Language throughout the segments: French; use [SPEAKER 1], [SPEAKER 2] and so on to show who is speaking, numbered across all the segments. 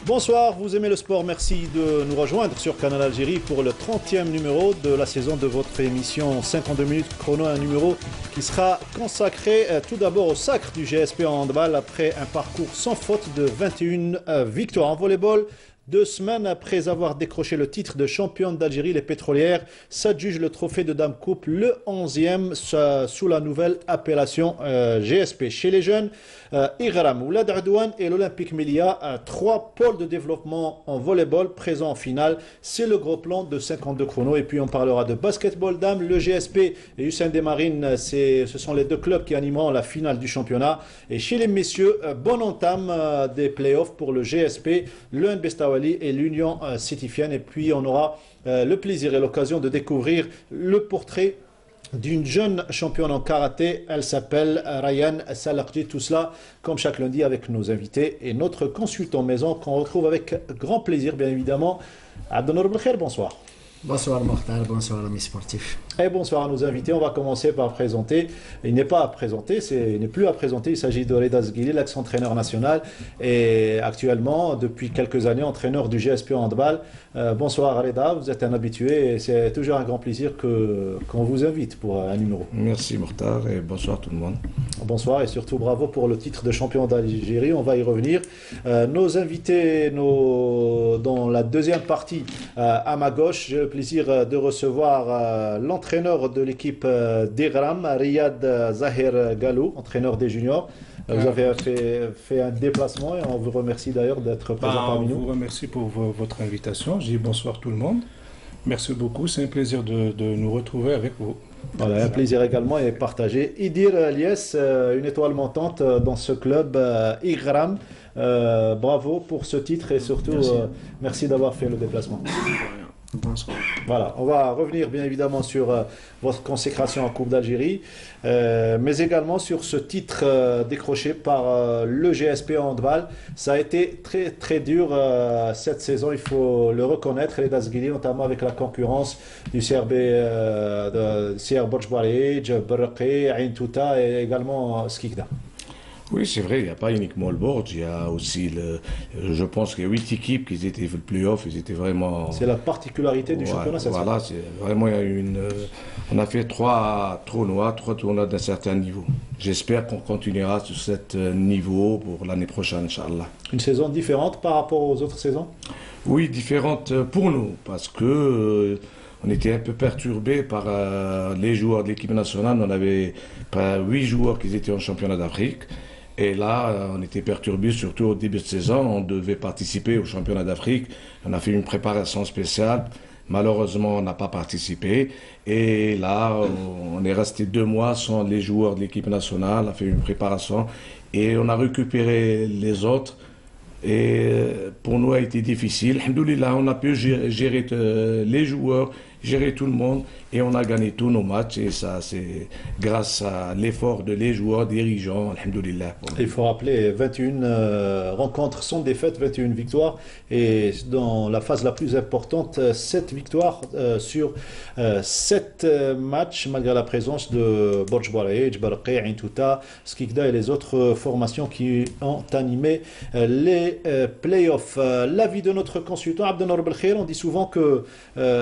[SPEAKER 1] Bonsoir, vous aimez le sport, merci de nous rejoindre sur Canal Algérie pour le 30e numéro de la saison de votre émission 52 minutes chrono, un numéro qui sera consacré tout d'abord au sacre du GSP en handball après un parcours sans faute de 21 victoires en volleyball. 2 semaines après avoir décroché le titre de championne d'Algérie, les pétrolières s'adjugent le trophée de Dame Coupe, le 11e sous la nouvelle appellation GSP. Chez les jeunes, Ighram, Oulad Adouane et l'Olympique Melia, 3 pôles de développement en volleyball présents en finale. C'est le gros plan de 52 chronos. Et puis on parlera de basketball dame, le GSP et Hussein Desmarines, ce sont les 2 clubs qui animeront la finale du championnat. Et chez les messieurs, bonne entame des playoffs pour le GSP, le Nbestawa et l'Union Sétifienne. Et puis on aura le plaisir et l'occasion de découvrir le portrait d'une jeune championne en karaté. Elle s'appelle Ryan Salakji. Tout cela comme chaque lundi avec nos invités et notre consultant maison qu'on retrouve avec grand plaisir bien évidemment. Abdelnour Belkhair, bonsoir.
[SPEAKER 2] Bonsoir Mokhtar, bonsoir amis sportifs.
[SPEAKER 1] Et bonsoir à nos invités. On va commencer par présenter. Il n'est pas à présenter, il n'est plus à présenter. Il s'agit de Reda Zghili, l'ex-entraîneur national et actuellement, depuis quelques années, entraîneur du GSP handball. Bonsoir Reda, vous êtes un habitué et c'est toujours un grand plaisir qu'on vous invite pour un numéro.
[SPEAKER 3] Merci Mokhtar et bonsoir tout le monde.
[SPEAKER 1] Bonsoir et surtout bravo pour le titre de champion d'Algérie. On va y revenir. Nos invités dans la deuxième partie, à ma gauche, j'ai le plaisir de recevoir l'entraîneur de l'équipe d'Ighram, Riyad Zahir Galou, entraîneur des juniors. Vous avez fait un déplacement et on vous remercie d'ailleurs d'être présent parmi nous.
[SPEAKER 4] Je vous remercie pour votre invitation. Je dis bonsoir tout le monde. Merci beaucoup. C'est un plaisir de nous retrouver avec vous.
[SPEAKER 1] Voilà, un plaisir également et partagé. Idir Lies, une étoile montante dans ce club Ighram. Bravo pour ce titre et surtout merci d'avoir fait le déplacement.
[SPEAKER 2] Bonsoir.
[SPEAKER 1] Voilà, on va revenir bien évidemment sur votre consécration en Coupe d'Algérie, mais également sur ce titre décroché par le GSP en handball. Ça a été très très dur cette saison, il faut le reconnaître, les Zghili, notamment avec la concurrence du CRB, de CR Borj Barij, Berqi, Ain Touta et également Skikda.
[SPEAKER 3] Oui, c'est vrai, il n'y a pas uniquement le board, il y a aussi je pense qu'il y a 8 équipes qui étaient fait le play-off, ils étaient vraiment...
[SPEAKER 1] C'est la particularité du championnat, ça.
[SPEAKER 3] Voilà, c'est vraiment, on a fait 3 tournois d'un certain niveau. J'espère qu'on continuera sur ce niveau pour l'année prochaine, Inch'Allah.
[SPEAKER 1] Une saison différente par rapport aux autres saisons?
[SPEAKER 3] Oui, différente pour nous, parce que... on était un peu perturbés par les joueurs de l'équipe nationale. On avait 8 joueurs qui étaient en championnat d'Afrique. Et là, on était perturbés, surtout au début de saison. On devait participer au championnat d'Afrique. On a fait une préparation spéciale. Malheureusement, on n'a pas participé. Et là, on est resté 2 mois sans les joueurs de l'équipe nationale. On a fait une préparation. Et on a récupéré les autres. Et pour nous, a été difficile. Alhamdoulilah, on a pu gérer les joueurs, gérer tout le monde et on a gagné tous nos matchs et ça c'est grâce à l'effort de les joueurs, dirigeants, alhamdoulilah.
[SPEAKER 1] Il faut rappeler 21 rencontres sans défaite, 21 victoires et dans la phase la plus importante 7 victoires sur 7 matchs malgré la présence de Borj Barij, Berqi, Ain Touta, Skikda et les autres formations qui ont animé les playoffs. L'avis de notre consultant Abdelnour Belkhair, on dit souvent que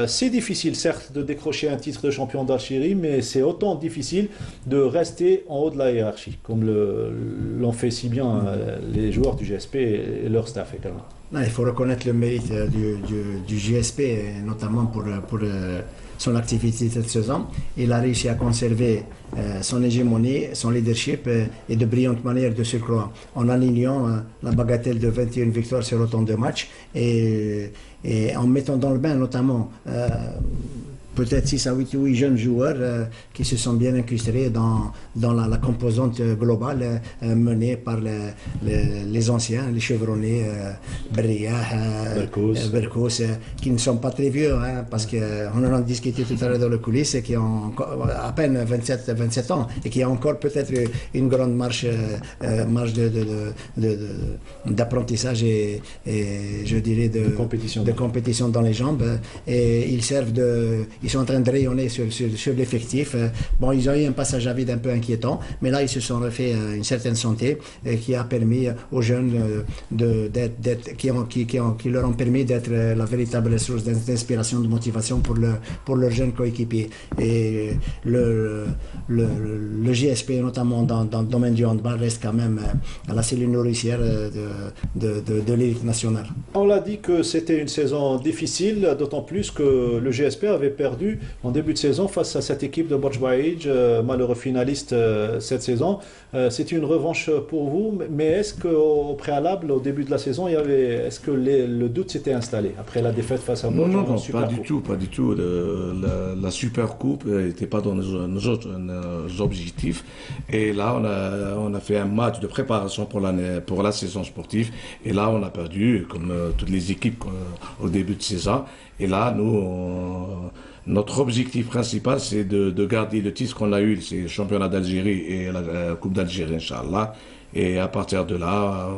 [SPEAKER 1] c'est difficile certes de décrocher un titre de champion d'Algérie, mais c'est autant difficile de rester en haut de la hiérarchie, comme l'ont fait si bien les joueurs du GSP et leur staff également.
[SPEAKER 2] Non, il faut reconnaître le mérite du GSP, notamment pour son activité cette saison. Il a réussi à conserver son hégémonie, son leadership et de brillantes manières de surcroît, en alignant la bagatelle de 21 victoires sur autant de matchs et en mettant dans le bain notamment peut-être 6 à 8 jeunes joueurs qui se sont bien incrustés dans la composante globale menée par les anciens, les chevronnés, Beria, Berkos, qui ne sont pas très vieux, hein, parce qu'on en a discuté tout à l'heure dans les coulisses, et qui ont à peine 27 ans, et qui ont encore peut-être une grande marche d'apprentissage et je dirais de compétition dans les jambes. Et ils servent ils sont en train de rayonner sur l'effectif. Bon, ils ont eu un passage à vide un peu inquiétant, mais là, ils se sont refait une certaine santé qui a permis aux jeunes qui leur ont permis d'être la véritable source d'inspiration, de motivation pour leurs jeunes coéquipiers. Et le GSP, notamment dans le domaine du handball, reste quand même la cellule nourricière de l'élite nationale.
[SPEAKER 1] On l'a dit que c'était une saison difficile, d'autant plus que le GSP avait perdu en début de saison face à cette équipe de Borj Baïdj, malheureux finaliste cette saison. C'est une revanche pour vous, mais est-ce qu'au préalable, au début de la saison, est-ce que le doute s'était installé après la défaite face à Borj?
[SPEAKER 3] Non, pas du tout. La Super Coupe n'était pas dans nos objectifs. Et là, on a fait un match de préparation pour la saison sportive. Et là, on a perdu, comme toutes les équipes au début de saison. Et là, notre objectif principal, c'est de garder le titre qu'on a eu, c'est le championnat d'Algérie et la Coupe d'Algérie, Inch'Allah. Et à partir de là,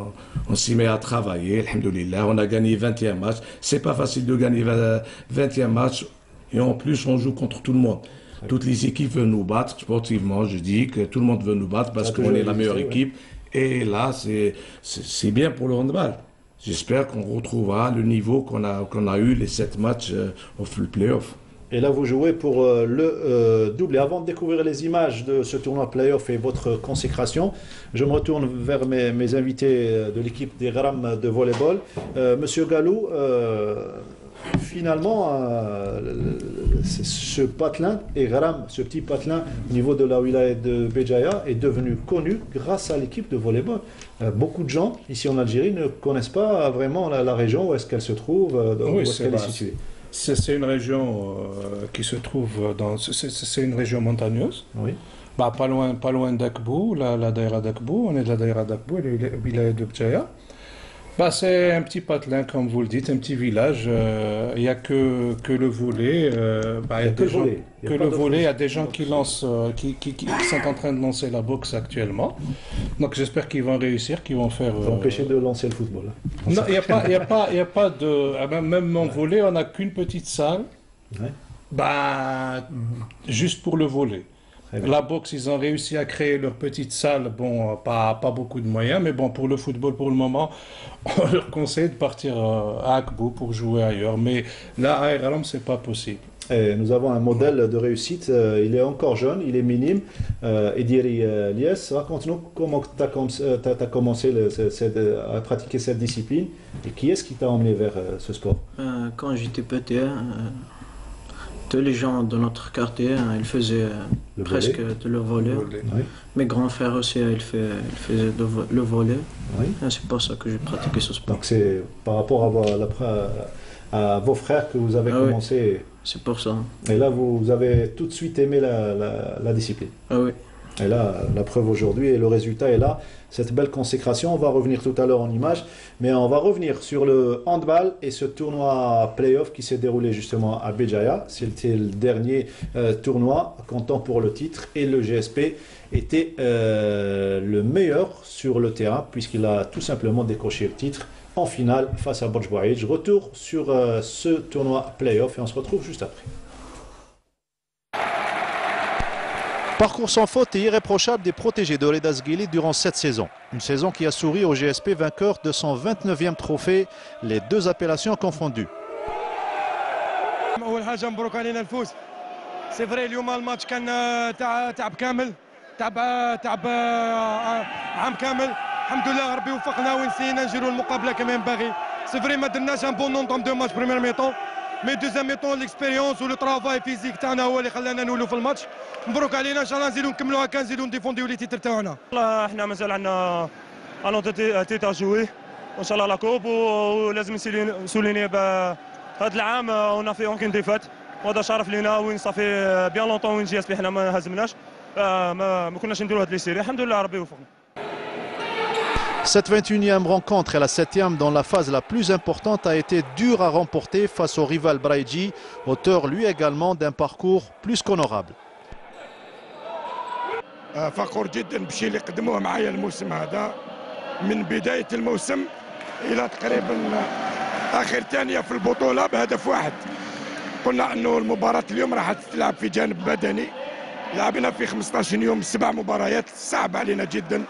[SPEAKER 3] on s'y met à travailler, alhamdoulilah. On a gagné 21 matchs. C'est pas facile de gagner 21 matchs. Et en plus, on joue contre tout le monde. Toutes les équipes veulent nous battre. Sportivement, je dis que tout le monde veut nous battre parce qu'on est la meilleure équipe. Et là, c'est bien pour le handball. J'espère qu'on retrouvera le niveau qu'on a eu les 7 matchs au play-off.
[SPEAKER 1] Et là, vous jouez pour le doublé. Avant de découvrir les images de ce tournoi play-off et votre consécration, je me retourne vers mes invités de l'équipe des Ghram de volleyball. Monsieur Galou, finalement, ce patelin, et Ghram, ce petit patelin au niveau de la wilaya de Béjaïa, est devenu connu grâce à l'équipe de volleyball. Beaucoup de gens ici en Algérie ne connaissent pas vraiment la région où est-ce qu'elle se trouve, où est-ce qu'elle est située.
[SPEAKER 4] C'est une région qui se trouve c'est une région montagneuse.
[SPEAKER 1] Oui.
[SPEAKER 4] Bah, pas loin d'Akbou, la daïra d'Akbou. On est de la daïra d'Akbou, et la wilaya de Béjaïa. Bah, c'est un petit patelin, comme vous le dites, un petit village. Il n'y a que le volley. Il y a des gens qui lancent, qui sont en train de lancer la boxe actuellement. Donc j'espère qu'ils vont réussir, qu'ils vont faire.
[SPEAKER 1] Faut empêcher de lancer le football. Hein.
[SPEAKER 4] Non, il n'y a pas de. Même en volley, on n'a qu'une petite salle.
[SPEAKER 1] Ouais.
[SPEAKER 4] Bah, juste pour le volley. La boxe, ils ont réussi à créer leur petite salle. Bon, pas beaucoup de moyens, mais bon, pour le football, pour le moment, on leur conseille de partir à Akbou pour jouer ailleurs. Mais là, à Ghram, c'est pas possible.
[SPEAKER 1] Et nous avons un modèle de réussite. Il est encore jeune, il est minime. Ediri Lies, raconte-nous comment tu as commencé à pratiquer cette discipline et qui est-ce qui t'a emmené vers ce sport?
[SPEAKER 5] Quand j'étais petit, tous les gens de notre quartier, ils faisaient presque de leur volley.
[SPEAKER 1] Oui.
[SPEAKER 5] Mes grands frères aussi, ils faisaient le volley.
[SPEAKER 1] Oui.
[SPEAKER 5] C'est pour ça que j'ai pratiqué ce sport.
[SPEAKER 1] Donc c'est par rapport à vos frères que vous avez commencé.
[SPEAKER 5] Oui. C'est pour ça.
[SPEAKER 1] Et là, vous avez tout de suite aimé la discipline.
[SPEAKER 5] Ah oui.
[SPEAKER 1] Et là, la preuve aujourd'hui, et le résultat est là, cette belle consécration. On va revenir tout à l'heure en images, mais on va revenir sur le handball et ce tournoi play-off qui s'est déroulé justement à Béjaïa. C'était le dernier tournoi comptant pour le titre et le GSP était le meilleur sur le terrain puisqu'il a tout simplement décroché le titre en finale face à Borj Baïdj. Retour sur ce tournoi play-off et on se retrouve juste après. Parcours sans faute et irréprochable des protégés de Reda Zguili durant cette saison. Une saison qui a souri au GSP vainqueur de son 29e trophée, les deux appellations confondues.
[SPEAKER 6] أول حاجة مبروك علينا الفوز. سي فري اليوم الماتش كان تعب كامل، تعب عام كامل. الحمد لله ربي وفقنا ونسينا نجروا المقابلة كما ينبغي. سي فري ما درناش ان بون نونطوم دو ماتش بريمير ميطون. مي دوزيام ميطون ليكسبيريونس ولو طرافاي فيزيك تاعنا هو اللي خلانا نولوا في الماتش. مبروك علينا ان شاء الله نزيدوا نكملوا هكا نزيدوا نديفونديو لي تيتر تاعنا. والله احنا مازال عندنا الون تيتر جوي وان شاء الله لا كوب ولازم نسوليني هذا العام اون في اونكين ديفات وهذا شرف لينا وين صافي بيان لونطون وين جي اس بي حنا ما هزمناش ما كناش نديروا هاد لي سيري الحمد لله ربي يوفقنا.
[SPEAKER 1] Cette 21e rencontre et la 7e dans la phase la plus importante a été dure à remporter face au rival Braïdji, auteur lui également d'un parcours plus qu'honorable.
[SPEAKER 7] فخور جدا بالشيء اللي قدموه معايا الموسم هذا من بداية الموسم إلى تقريبا آخر ثانية في البطولة بهدف واحد. قلنا انه المباراه اليوم راح تتلعب في جانب بدني. لعبنا في 15 يوم 7 مباريات، صعب علينا جدا.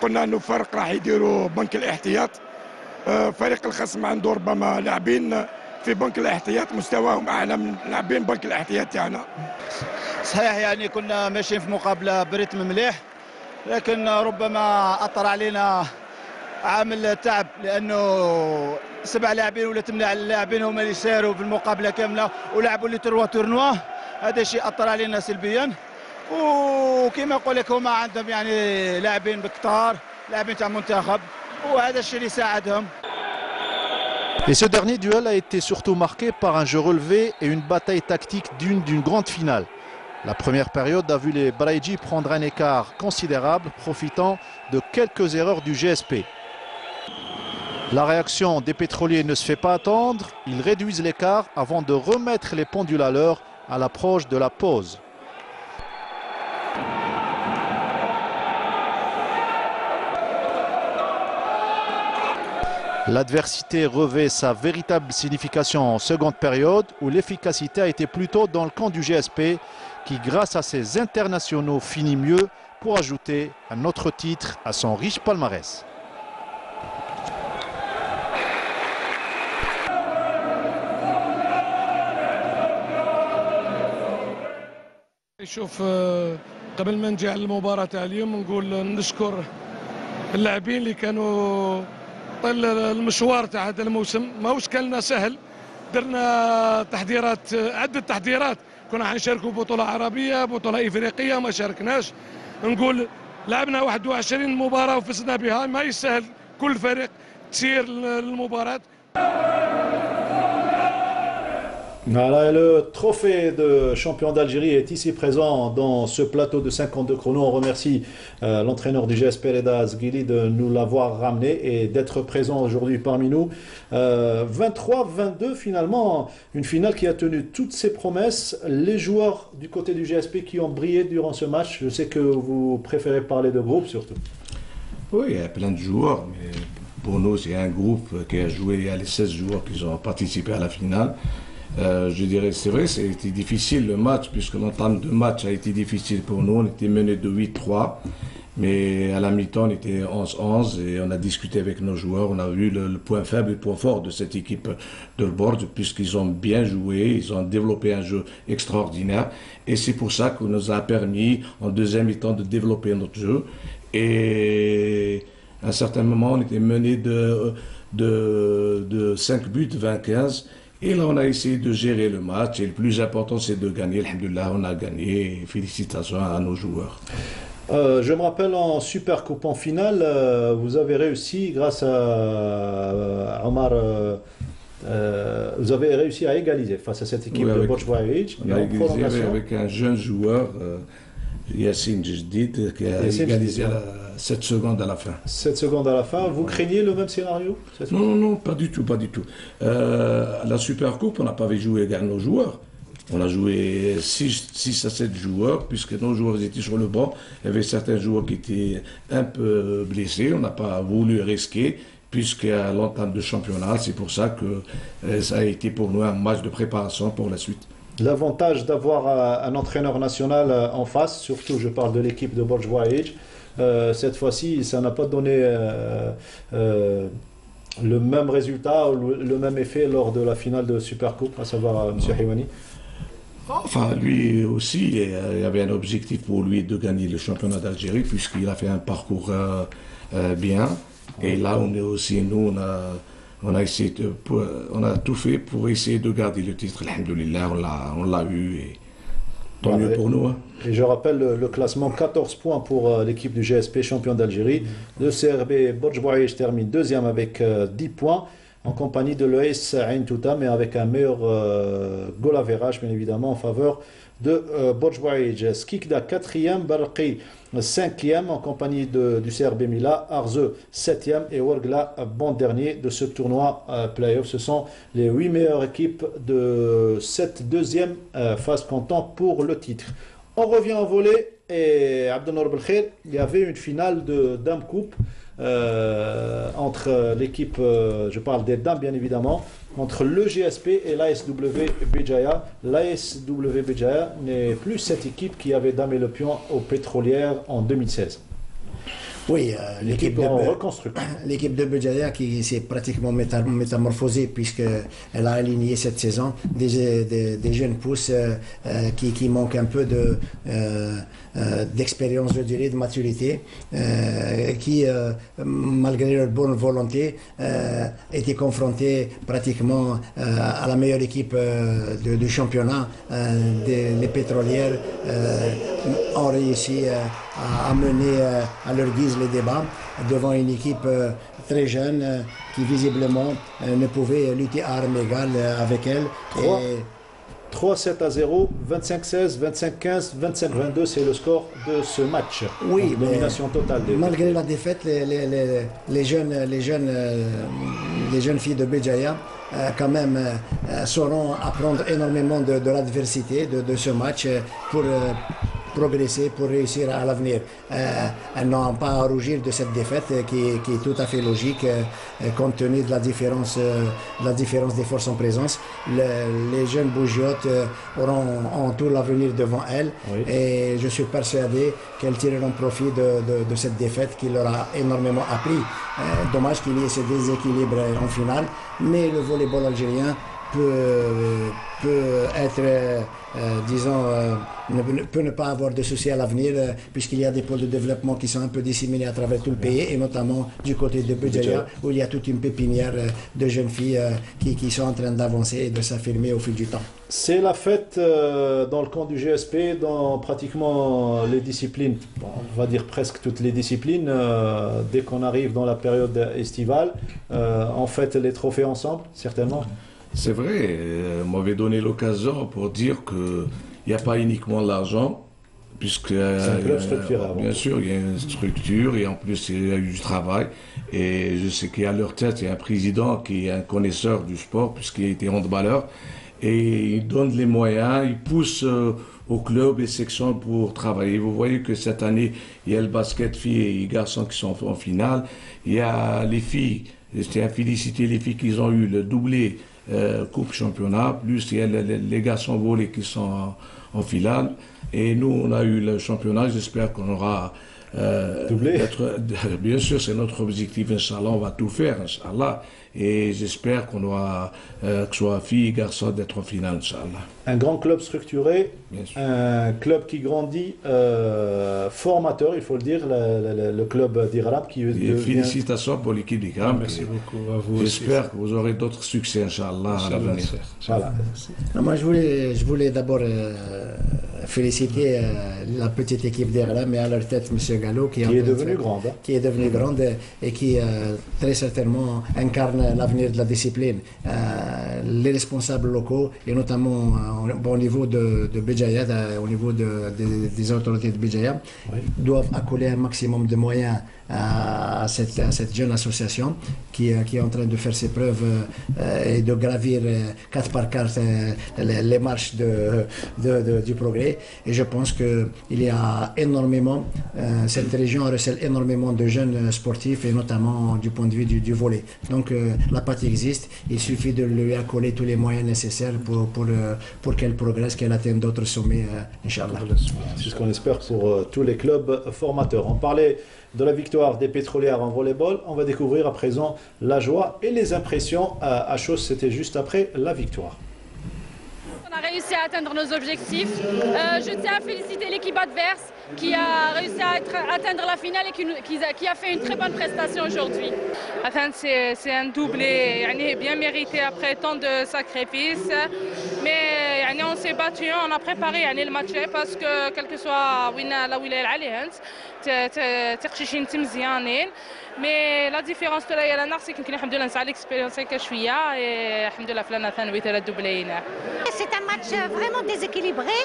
[SPEAKER 7] قلنا انه فرق راح يديروا بنك الاحتياط. فريق الخصم عنده ربما لاعبين في بنك الاحتياط مستواهم اعلى من لاعبين بنك الاحتياط تاعنا.
[SPEAKER 8] صحيح يعني كنا ماشيين في مقابله برتم مليح، لكن ربما اثر علينا عامل تعب، لانه 7 لاعبين ولا 8 لاعبين هما اللي ساروا في المقابله كامله ولعبوا لي تروا. هذا الشيء اثر علينا سلبيا، وكما نقول لك هما عندهم يعني لاعبين بكثار، لاعبين تاع منتخب، وهذا الشيء اللي ساعدهم.
[SPEAKER 1] Et ce dernier duel a été surtout marqué par un jeu relevé et une bataille tactique d'une grande finale. La première période a vu les Braïdji prendre un écart considérable, profitant de quelques erreurs du GSP. La réaction des pétroliers ne se fait pas attendre, ils réduisent l'écart avant de remettre les pendules à l'heure à l'approche de la pause. L'adversité revêt sa véritable signification en seconde période où l'efficacité a été plutôt dans le camp du GSP qui, grâce à ses internationaux, finit mieux pour ajouter un autre titre à son riche palmarès.
[SPEAKER 6] شوف قبل ما نجي على المباراة تاع اليوم نقول نشكر اللاعبين اللي كانوا طيل المشوار تاع هذا الموسم. ماهوش كان سهل، درنا تحضيرات، عدة تحضيرات، كنا حنشاركوا بطولة عربية بطولة إفريقية ما شاركناش. نقول لعبنا 21 مباراة وفزنا بها، ما يسهل كل فريق تسير المباراة.
[SPEAKER 1] Voilà, le trophée de champion d'Algérie est ici présent dans ce plateau de 52 chronos. On remercie l'entraîneur du GSP Reda Zguili de nous l'avoir ramené et d'être présent aujourd'hui parmi nous. 23-22 finalement, une finale qui a tenu toutes ses promesses. Les joueurs du côté du GSP qui ont brillé durant ce match, je sais que vous préférez parler de groupe surtout.
[SPEAKER 3] Oui, il y a plein de joueurs, mais pour nous c'est un groupe qui a joué, il y a les 16 joueurs qui ont participé à la finale. Je dirais, c'est vrai, c'était difficile le match, puisque l'entame de match a été difficile pour nous. On était mené de 8-3, mais à la mi-temps, on était 11-11 et on a discuté avec nos joueurs. On a vu le point faible et le point fort de cette équipe de Board, puisqu'ils ont bien joué, ils ont développé un jeu extraordinaire. Et c'est pour ça qu'on nous a permis, en deuxième mi-temps, de développer notre jeu. Et à un certain moment, on était mené de 5 buts, 20-15. Et là, on a essayé de gérer le match. Et le plus important, c'est de gagner. Alhamdoulilah, on a gagné. Félicitations à nos joueurs.
[SPEAKER 1] Je me rappelle en Super Coupe en finale, vous avez réussi, grâce à Omar, vous avez réussi à égaliser face à cette équipe de Bochwaïch.
[SPEAKER 3] On a égalisé avec un jeune joueur, Yassine Jdid, qui a égalisé à 7 secondes à la fin.
[SPEAKER 1] 7 secondes à la fin. Vous craignez le même scénario?
[SPEAKER 3] Non, pas du tout, pas du tout. La Super Coupe, on n'a pas joué avec nos joueurs. On a joué 6 à 7 joueurs, puisque nos joueurs étaient sur le banc. Il y avait certains joueurs qui étaient un peu blessés. On n'a pas voulu risquer, puisqu'à l'entame de championnat, c'est pour ça que ça a été pour nous un match de préparation pour la suite.
[SPEAKER 1] L'avantage d'avoir un entraîneur national en face, surtout je parle de l'équipe de Bochwaïch, cette fois-ci, ça n'a pas donné le même résultat, le même effet lors de la finale de Super Coupe, à savoir M. Hiwani.
[SPEAKER 3] Enfin, lui aussi, il y avait un objectif pour lui de gagner le championnat d'Algérie, puisqu'il a fait un parcours bien. Et là, on est aussi, nous, on a tout fait pour essayer de garder le titre. Alhamdoulilah, on l'a eu. Et tant mieux pour nous. Hein.
[SPEAKER 1] Et je rappelle le classement, 14 points pour l'équipe du GSP, champion d'Algérie. Le CRB Bochwaïch termine deuxième avec 10 points, en compagnie de l'ES Ain Touta, mais avec un meilleur goal average, bien évidemment, en faveur de Bochwaïch. Skikda 4e, Barqi 5e, en compagnie du CRB Mila, Arze 7e et Ouargla bon dernier de ce tournoi playoff. Ce sont les 8 meilleures équipes de cette deuxième phase comptant pour le titre. On revient au volley et Abdelnour Belkhair, il y avait une finale de Dame Coupe entre l'équipe, je parle des dames bien évidemment, entre le GSP et l'ASW Béjaïa. L'ASW Béjaïa n'est plus cette équipe qui avait damé le pion aux pétrolières en 2016.
[SPEAKER 2] Oui, l'équipe de Béjaïa qui s'est pratiquement métamorphosée puisqu'elle a aligné cette saison des jeunes pousses qui manquent un peu d'expérience, je dirais, de maturité, qui, malgré leur bonne volonté, étaient confrontés pratiquement à la meilleure équipe du championnat. Les pétrolières ont réussi à mener à leur guise les débats devant une équipe très jeune qui visiblement ne pouvait lutter à armes égales avec elle.
[SPEAKER 1] 3-7-0, 25-16, 25-15, 25-22, c'est le score de ce match.
[SPEAKER 2] Oui,
[SPEAKER 1] domination totale.
[SPEAKER 2] Malgré la défaite, les jeunes filles de Béjaïa quand même sauront apprendre énormément de l'adversité de ce match pour progresser, pour réussir à l'avenir. Elles n'ont pas à rougir de cette défaite qui est tout à fait logique compte tenu de la différence des forces en présence. Les jeunes bougiottes ont tout l'avenir devant elles, oui. Et je suis persuadé qu'elles tireront profit de cette défaite qui leur a énormément appris. Dommage qu'il y ait ce déséquilibre en finale, mais le volleyball algérien peut être, peut ne pas avoir de soucis à l'avenir puisqu'il y a des pôles de développement qui sont un peu disséminés à travers tout le pays et notamment du côté de Béjaïa où il y a toute une pépinière de jeunes filles qui sont en train d'avancer et de s'affirmer au fil du temps.
[SPEAKER 1] C'est la fête dans le camp du GSP, dans pratiquement les disciplines, on va dire presque toutes les disciplines, dès qu'on arrive dans la période estivale, on fête les trophées ensemble, certainement.
[SPEAKER 3] C'est vrai, m'avait donné l'occasion pour dire qu'il n'y a pas uniquement l'argent, puisque
[SPEAKER 1] c'est un club structuré.
[SPEAKER 3] Bien sûr, il y a une structure et en plus il y a eu du travail. Et je sais qu'à leur tête, il y a un président qui est un connaisseur du sport, puisqu'il a été handballeur. Et il donne les moyens, il pousse au club et sections pour travailler. Vous voyez que cette année, il y a le basket filles et garçons qui sont en finale. Il y a les filles, je tiens à féliciter les filles qui ont eu le doublé Coupe Championnat, plus il y a les garçons volés qui sont en finale. Et nous, on a eu le championnat, j'espère qu'on aura...
[SPEAKER 1] doublé.
[SPEAKER 3] Bien sûr, c'est notre objectif, Inch'Allah, on va tout faire, Inch'Allah. Et j'espère qu'on aura, que ce soit filles et garçons, d'être en finale, Inch'Allah.
[SPEAKER 1] Un grand club structuré, un club qui grandit, formateur, il faut le dire, le club d'Iram qui devient...
[SPEAKER 3] Félicitations pour l'équipe d'Iram.
[SPEAKER 4] Merci beaucoup à vous.
[SPEAKER 3] J'espère que vous aurez d'autres succès, Inch'Allah, à l'avenir.
[SPEAKER 1] Voilà.
[SPEAKER 2] Moi, je voulais d'abord féliciter la petite équipe d'Iram et à leur tête M. Gallo qui est
[SPEAKER 1] devenue grande.
[SPEAKER 2] Qui est devenue grande et qui très certainement incarne l'avenir de la discipline. Les responsables locaux et notamment au niveau de Béjaïa, au niveau des autorités de Béjaïa, oui, doivent accoler un maximum de moyens à cette jeune association qui est en train de faire ses preuves et de gravir 4 par 4 les marches du progrès. Et je pense qu'il y a énormément, cette région recèle énormément de jeunes sportifs et notamment du point de vue du volley. Donc la pâte existe, il suffit de lui accoler tous les moyens nécessaires pour qu'elle progresse, qu'elle atteigne d'autres sommets, Inch'Allah.
[SPEAKER 1] C'est ce qu'on espère pour tous les clubs formateurs. On parlait de la victoire des pétrolières en volleyball. On va découvrir à présent la joie et les impressions à Chos. C'était juste après la victoire.
[SPEAKER 9] On a réussi à atteindre nos objectifs. Je tiens à féliciter l'équipe adverse qui a réussi à atteindre la finale et qui a fait une très bonne prestation aujourd'hui.
[SPEAKER 10] C'est un doublé bien mérité après tant de sacrifices. Mais on s'est battu, on a préparé le match parce que quel que soit là où il est allé, mais la différence de la c'est que nous avons l'expérience et
[SPEAKER 11] c'est un match vraiment déséquilibré.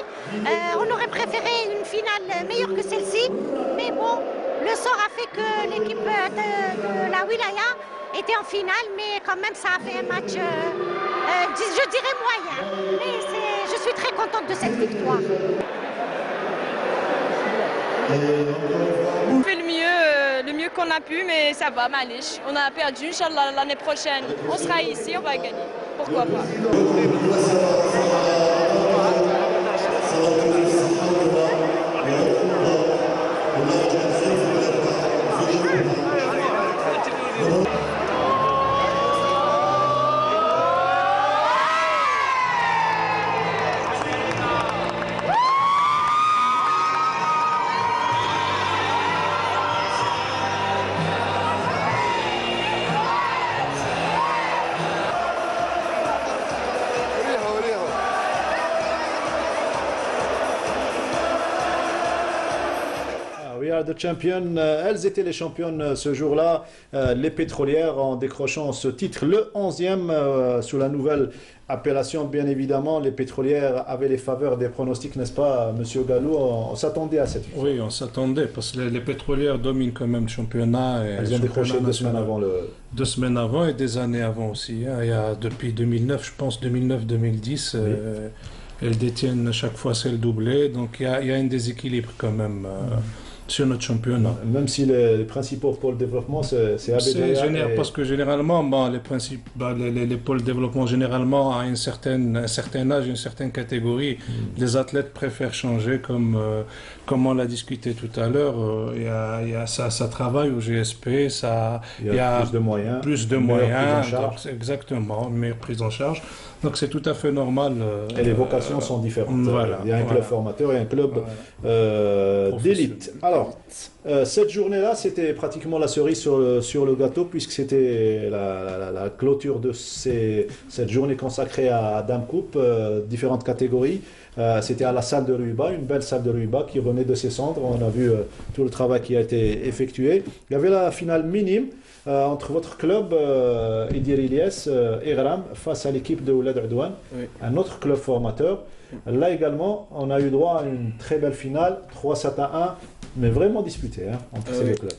[SPEAKER 11] On aurait préféré une finale meilleure que celle-ci, mais bon, le sort a fait que l'équipe de la Wilaya était en finale, mais quand même ça a fait un match, je dirais moyen. Mais je suis très contente de cette victoire.
[SPEAKER 10] On fait le mieux qu'on a pu, mais ça va, Malish. On a perdu, Inch'Allah, l'année prochaine. On sera ici, on va gagner. pourquoi pas.
[SPEAKER 1] The Champion, elles étaient les championnes ce jour-là, les pétrolières, en décrochant ce titre, le 11e sous la nouvelle appellation. Bien évidemment, les pétrolières avaient les faveurs des pronostics, n'est-ce pas, Monsieur Galou? On s'attendait à cette victoire.
[SPEAKER 4] Oui, on s'attendait, parce que les pétrolières dominent quand même le championnat.
[SPEAKER 1] Elles ont décroché 2 semaines avant le...
[SPEAKER 4] 2 semaines avant et des années avant aussi. Hein. Il y a, depuis 2009, je pense 2009-2010, oui. Elles détiennent chaque fois c'est le doublé, donc il y a un déséquilibre quand même. Sur notre championnat.
[SPEAKER 1] Même si les principaux pôles développement, c'est Abedjaya.
[SPEAKER 4] Parce que généralement, les pôles développement, généralement, à un certain âge, une certaine catégorie, les athlètes préfèrent changer, comme on l'a discuté tout à l'heure. Ça travaille au GSP, il y a
[SPEAKER 1] plus de moyens.
[SPEAKER 4] Plus de moyens, donc, exactement, une meilleure prise en charge. Donc c'est tout à fait normal.
[SPEAKER 1] Et les vocations sont différentes.
[SPEAKER 4] Voilà,
[SPEAKER 1] il y a un club formateur et un club d'élite. Alors, cette journée-là, c'était pratiquement la cerise sur le gâteau, puisque c'était la clôture de cette journée consacrée à Dame Coupe, différentes catégories. C'était à la salle de Ruiba, une belle salle de Ruiba qui renaît de ses cendres. On a vu tout le travail qui a été effectué. Il y avait la finale minime. Entre votre club, Idir Ilyes, Igram, face à l'équipe de Oulad Adouane, oui. Un autre club formateur. Là également, on a eu droit à une très belle finale, 3-7-1, mais vraiment disputée entre ces deux clubs.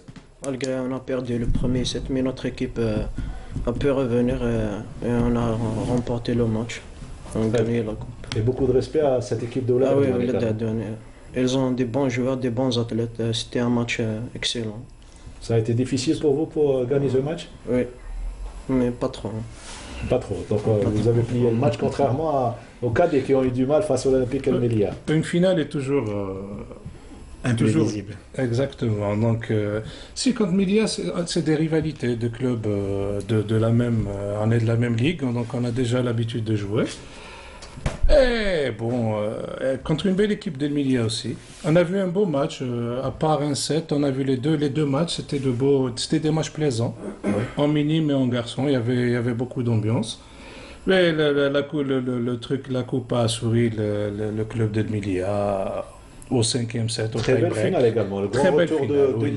[SPEAKER 5] Malgré on a perdu le premier set, mais notre équipe a pu revenir et on a remporté le match. On a gagné la coupe.
[SPEAKER 1] Et beaucoup de respect à cette équipe de Oulad
[SPEAKER 5] Adouane. Ah oui, Oulad Adouane. Ils ont des bons joueurs, des bons athlètes. C'était un match excellent.
[SPEAKER 1] Ça a été difficile pour vous pour gagner ce match?
[SPEAKER 5] Oui, mais pas trop.
[SPEAKER 1] Pas trop. Donc vous avez plié le match contrairement aux cadets qui ont eu du mal face à l'Olympique El Melia.
[SPEAKER 4] Une finale est toujours
[SPEAKER 2] imprévisible.
[SPEAKER 4] Exactement. Donc si contre Melia, c'est des rivalités de clubs de la même, on est de la même ligue, donc on a déjà l'habitude de jouer. Et bon, contre une belle équipe d'Emilia aussi. On a vu un beau match, à part un set, on a vu les deux matchs, c'était des matchs plaisants, en minime et en garçon, il y avait beaucoup d'ambiance. Mais la coupe a souri le club d'Emilia au 5e set, au
[SPEAKER 1] très belle finale également, le grand retour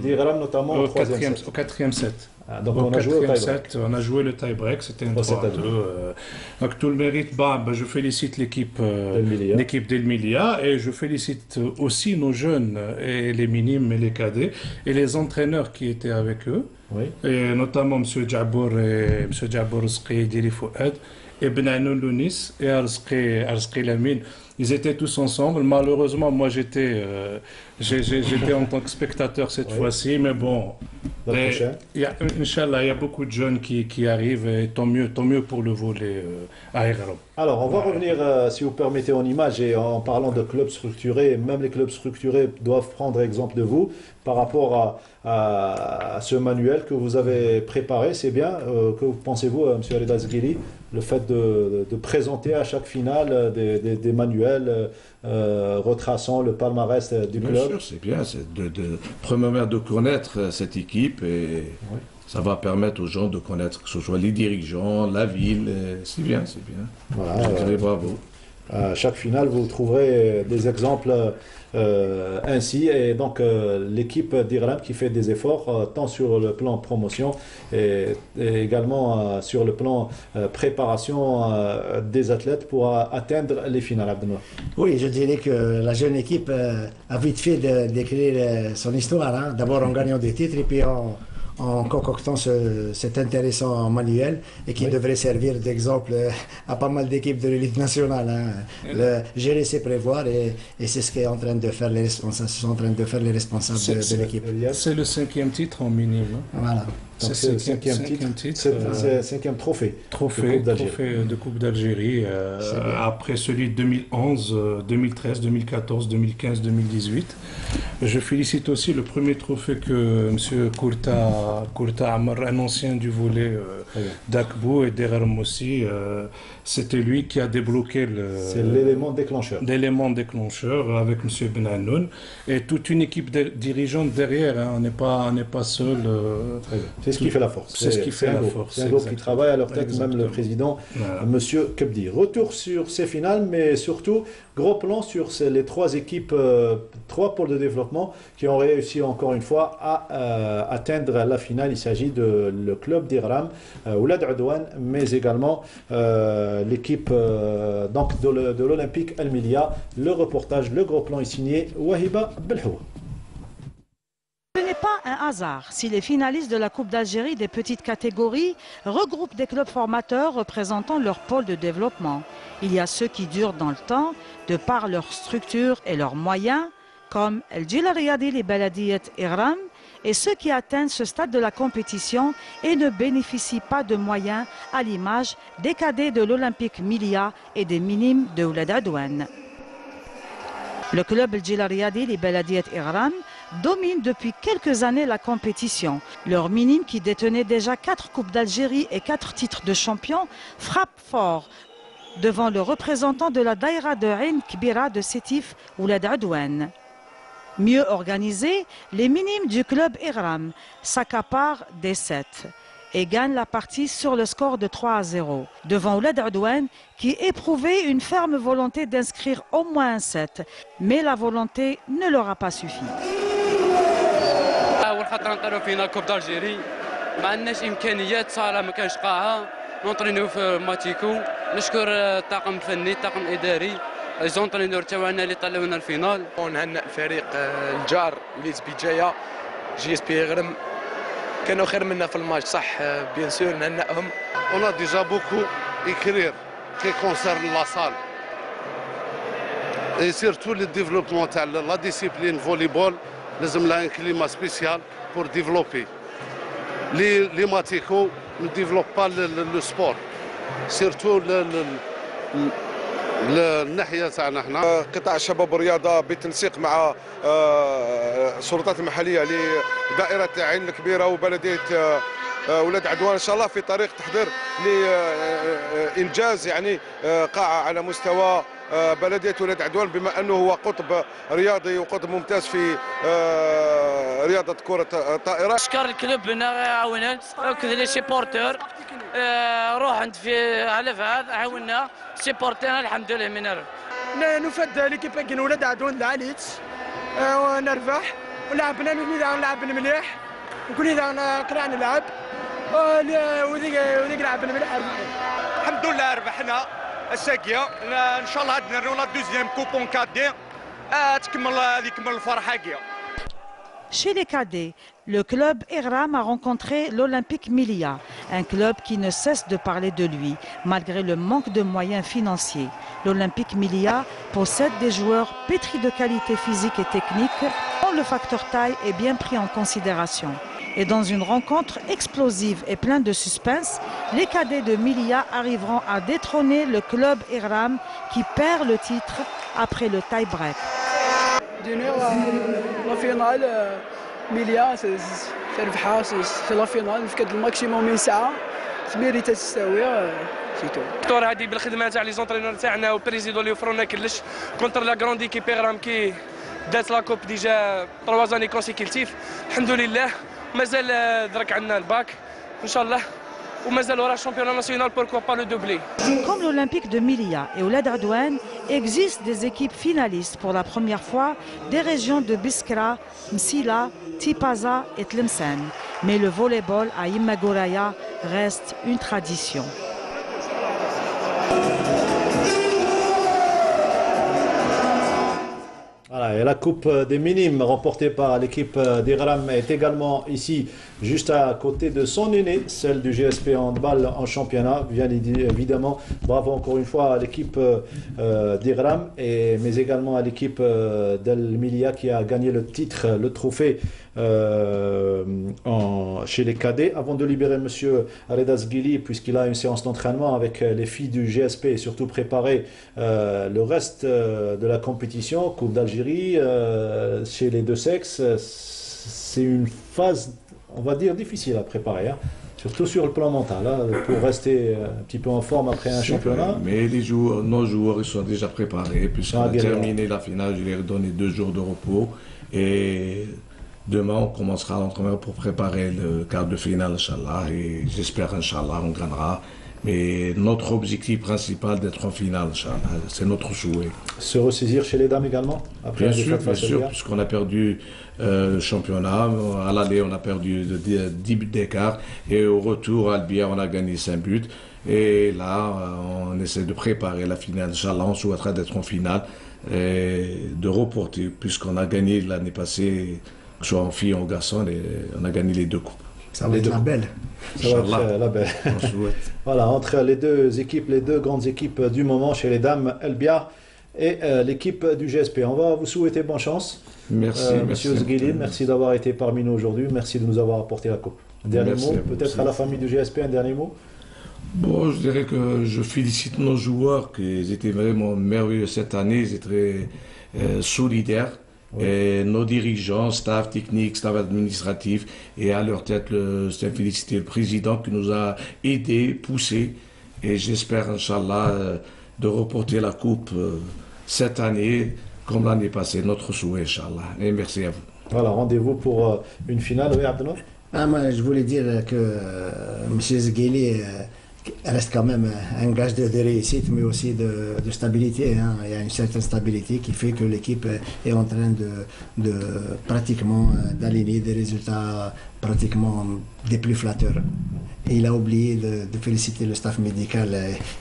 [SPEAKER 1] d'Iram notamment au
[SPEAKER 4] 4e set.
[SPEAKER 1] Donc on a joué
[SPEAKER 4] on a joué le tie-break, c'était un 3-2. Donc tout le mérite, je félicite l'équipe d'Emilia et je félicite aussi nos jeunes, et les minimes et les cadets, et les entraîneurs qui étaient avec eux, et notamment M. Djabour Rizqi Diri Fouad, et Benanou Lounis et Arzqi Lamine. Ils étaient tous ensemble. Malheureusement, moi j'étais en tant que spectateur cette fois-ci, mais bon, Inch'Allah, il y a beaucoup de jeunes qui arrivent et tant mieux pour le volley à Iram.
[SPEAKER 1] Alors, on va revenir, si vous permettez, en image et en parlant de clubs structurés. Même les clubs structurés doivent prendre exemple de vous par rapport à ce manuel que vous avez préparé. C'est bien. Que pensez-vous, M. Reda Zghili, le fait de présenter à chaque finale des manuels retraçant le palmarès du club?
[SPEAKER 3] Bien sûr, c'est bien. C'est premièrement de connaître cette équipe et ça va permettre aux gens de connaître que ce soit les dirigeants, la ville. C'est bien, c'est bien.
[SPEAKER 1] Voilà,
[SPEAKER 3] bravo.
[SPEAKER 1] À chaque finale, vous trouverez des exemples ainsi. Et donc, l'équipe d'Iram qui fait des efforts, tant sur le plan promotion et également sur le plan préparation des athlètes pour atteindre les finales. Abdelnour.
[SPEAKER 2] Oui, je dirais que la jeune équipe a vite fait d'écrire son histoire. D'abord en gagnant des titres et puis en concoctant cet intéressant manuel et qui devrait servir d'exemple à pas mal d'équipes de l'élite nationale. Gérer, c'est prévoir et c'est ce qu'est en train de faire les responsables. Ce sont en train de faire les responsables de l'équipe.
[SPEAKER 4] C'est le 5e titre en minime.
[SPEAKER 2] Voilà.
[SPEAKER 1] Donc c'est le cinquième titre, c'est le cinquième trophée
[SPEAKER 4] de Coupe d'Algérie, après celui de 2011, 2013, 2014, 2015, 2018. Je félicite aussi le premier trophée que M. Kourta Amar, un ancien du volet d'Akbou et d'Eram aussi, c'était lui qui a débloqué
[SPEAKER 1] c'est l'élément
[SPEAKER 4] déclencheur avec M. Benanoun et toute une équipe dirigeante derrière, on n'est pas seul.
[SPEAKER 1] C'est ce qui fait la force.
[SPEAKER 4] C'est ce qui fait la force.
[SPEAKER 1] C'est un groupe qui travaille à leur tête, même le président, M. Kebdi. Retour sur ces finales, mais surtout, gros plan sur les trois équipes, trois pôles de développement qui ont réussi encore une fois à atteindre la finale. Il s'agit de le club d'Iram, Oulad Adouane, mais également l'équipe donc de l'Olympique Al-Milia. Le reportage, le gros plan est signé Wahiba Belhoua.
[SPEAKER 12] Ce n'est pas un hasard si les finalistes de la Coupe d'Algérie des petites catégories regroupent des clubs formateurs représentant leur pôle de développement. Il y a ceux qui durent dans le temps, de par leur structure et leurs moyens, comme El Djil Riyadi les Baladiyat Iram, et ceux qui atteignent ce stade de la compétition et ne bénéficient pas de moyens à l'image des cadets de l'Olympique Milia et des minimes de Oulad Adouane. Le club El Djil Riyadi les Baladiyat Iram domine depuis quelques années la compétition. Leurs minimes, qui détenaient déjà 4 Coupes d'Algérie et 4 titres de champion, frappent fort devant le représentant de la Daïra de Ain Kbira de Sétif, Oulad Adouane. Mieux organisés, les minimes du club Iram s'accaparent des 7 et gagnent la partie sur le score de 3-0 devant Oulad Adouane qui éprouvait une ferme volonté d'inscrire au moins un 7, mais la volonté ne leur a pas suffi.
[SPEAKER 13] اول خطره نقروا فينا كوب دالجيري ما عندناش امكانيات صراحه ما كانش قاعه نونطرينيو في ماتيكو نشكر الطاقم الفني الطاقم الاداري زونطرينور تاعنا اللي طلعونا الفينال
[SPEAKER 14] ونهنئ فريق الجار ليز بيجايا جي اس بي غرم كانوا خير منا في الماتش صح بيان سور نهنئهم
[SPEAKER 15] on a déjà beaucoup écrire qui concerne la salle et surtout le développement تاع la discipline volleyball لازم لها un climat spécial pour développer. Les Matiko ne développent pas le sport. Surtout الناحية تاعنا احنا.
[SPEAKER 16] قطاع الشباب والرياضة بالتنسيق مع السلطات المحلية لدائرة عين الكبيرة وبلدية ولاد عدوان ان شاء الله في طريق تحضير لانجاز يعني قاعة على مستوى بلدية ولاد عدوان بما انه هو قطب رياضي وقطب ممتاز في رياضة كرة الطائرة.
[SPEAKER 13] نشكر الكلوب هنا عاونا وكذا لي سيبورتور روح عند في على هذا عاونا سيبورتينا الحمد لله من نربح.
[SPEAKER 17] نفد ليكيب كاين ولاد عدوان دعاليت ونربح ولعبنا مليح وكل اذا قرعنا نلعب وذيك لعبنا مليح.
[SPEAKER 18] الحمد لله ربحنا الساقيه ان شاء الله غادي لا دوزيام كوب اون كادي تكمل الفرحه كيا.
[SPEAKER 12] Chez les cadets, le club Iram a rencontré l'Olympique Milia, un club qui ne cesse de parler de lui, malgré le manque de moyens financiers. L'Olympique Milia possède des joueurs pétris de qualité physique et technique, dont le facteur taille est bien pris en considération. Et dans une rencontre explosive et pleine de suspense, les cadets de Milia arriveront à détrôner le club Iram qui perd le titre après le tie-break.
[SPEAKER 17] لا فينال ميليا تربحها في لا فينال في كاد الماكسيموم من ساعه تميريتا تستوي سيتو.
[SPEAKER 13] الدكتور هذه بالخدمه تاع لي زونطرينور تاعنا والبريزيدون اللي وفرونا كلش كونتر لا غروند ايكيب غرام كي دات لا كوب ديجا 3 زاني كونسيكيلتيف الحمد لله مازال درك عندنا الباك ان شاء الله ومازال ورا الشامبيون ناسيونال بوركوا با لو دوبلي.
[SPEAKER 12] Comme l'Olympique de Milia et Oulad Adouane, existent des équipes finalistes pour la première fois des régions de Biskra, Msila, Tipaza et Tlemcen. Mais le volleyball à Imagoraya reste une tradition.
[SPEAKER 1] Voilà, et la Coupe des Minimes remportée par l'équipe d'Iram est également ici juste à côté de son aîné, celle du GSP handball en championnat. Bien évidemment, bravo encore une fois à l'équipe d'Ighram, mais également à l'équipe d'El Milia qui a gagné le titre, le trophée chez les cadets. Avant de libérer M. Reda Zghili, puisqu'il a une séance d'entraînement avec les filles du GSP et surtout préparer le reste de la compétition, Coupe d'Algérie, chez les deux sexes, c'est une phase, on va dire, difficile à préparer, hein. Surtout sur le plan mental, hein, pour rester un petit peu en forme après un championnat.
[SPEAKER 3] Mais nos joueurs, ils sont déjà préparés, puisqu'on a terminé la finale, je leur ai donné 2 jours de repos. Et demain, on commencera l'entraînement pour préparer le quart de finale, Inch'Allah. Et j'espère, Inch'Allah, on gagnera. Mais notre objectif principal d'être en finale, Inch'Allah, c'est notre souhait.
[SPEAKER 1] Se ressaisir chez les dames également après
[SPEAKER 3] bien sûr, puisqu'on a perdu le championnat. À l'aller, on a perdu 10 buts d'écart. Et au retour, à Albiya, on a gagné 5 buts. Et là, on essaie de préparer la finale. Inch'Allah, on souhaitera d'être en finale et de reporter, puisqu'on a gagné l'année passée, que ce soit en filles ou en garçons, on a gagné les 2 coupes.
[SPEAKER 2] Ça va être la belle.
[SPEAKER 1] Ça va être la belle. Voilà, entre les deux équipes, les 2 grandes équipes du moment chez les dames, Albiya et l'équipe du GSP. On va vous souhaiter bonne chance.
[SPEAKER 3] Merci.
[SPEAKER 1] Monsieur Zghili, merci d'avoir été parmi nous aujourd'hui. Merci de nous avoir apporté la coupe. Un dernier mot, peut-être à la famille du GSP, un dernier mot.
[SPEAKER 3] Bon, je dirais que je félicite nos joueurs, qu'ils étaient vraiment merveilleux cette année, ils étaient très solidaires. Oui. Et nos dirigeants, staff technique, staff administratif, et à leur tête, je féliciter le président qui nous a aidés, poussés. Et j'espère, Inch'Allah, de reporter la coupe cette année, comme l'année passée, notre souhait, Inch'Allah. Et merci à vous.
[SPEAKER 1] Voilà, rendez-vous pour une finale, oui, Abdelnour.
[SPEAKER 2] Moi, je voulais dire que M. Zghili reste quand même un gage de réussite, mais aussi de stabilité, hein. Il y a une certaine stabilité qui fait que l'équipe est en train de pratiquement d'aligner des résultats pratiquement des plus flatteurs. Et il a oublié de féliciter le staff médical.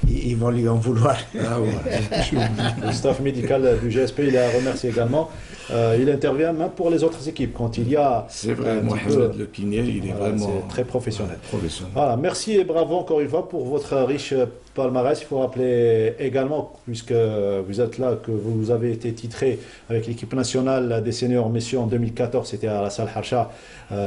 [SPEAKER 2] Ils vont lui en vouloir.
[SPEAKER 1] Ah ouais. Le staff médical du GSP, il a remercié également. Il intervient même pour les autres équipes quand il y a.
[SPEAKER 3] C'est vrai, Mohamed Le Kiné, il est vraiment
[SPEAKER 1] très professionnel. Voilà, merci et bravo encore une fois pour votre riche palmarès. Il faut rappeler également, puisque vous êtes là, que vous avez été titré avec l'équipe nationale des seniors messieurs en 2014. C'était à la salle Harsha,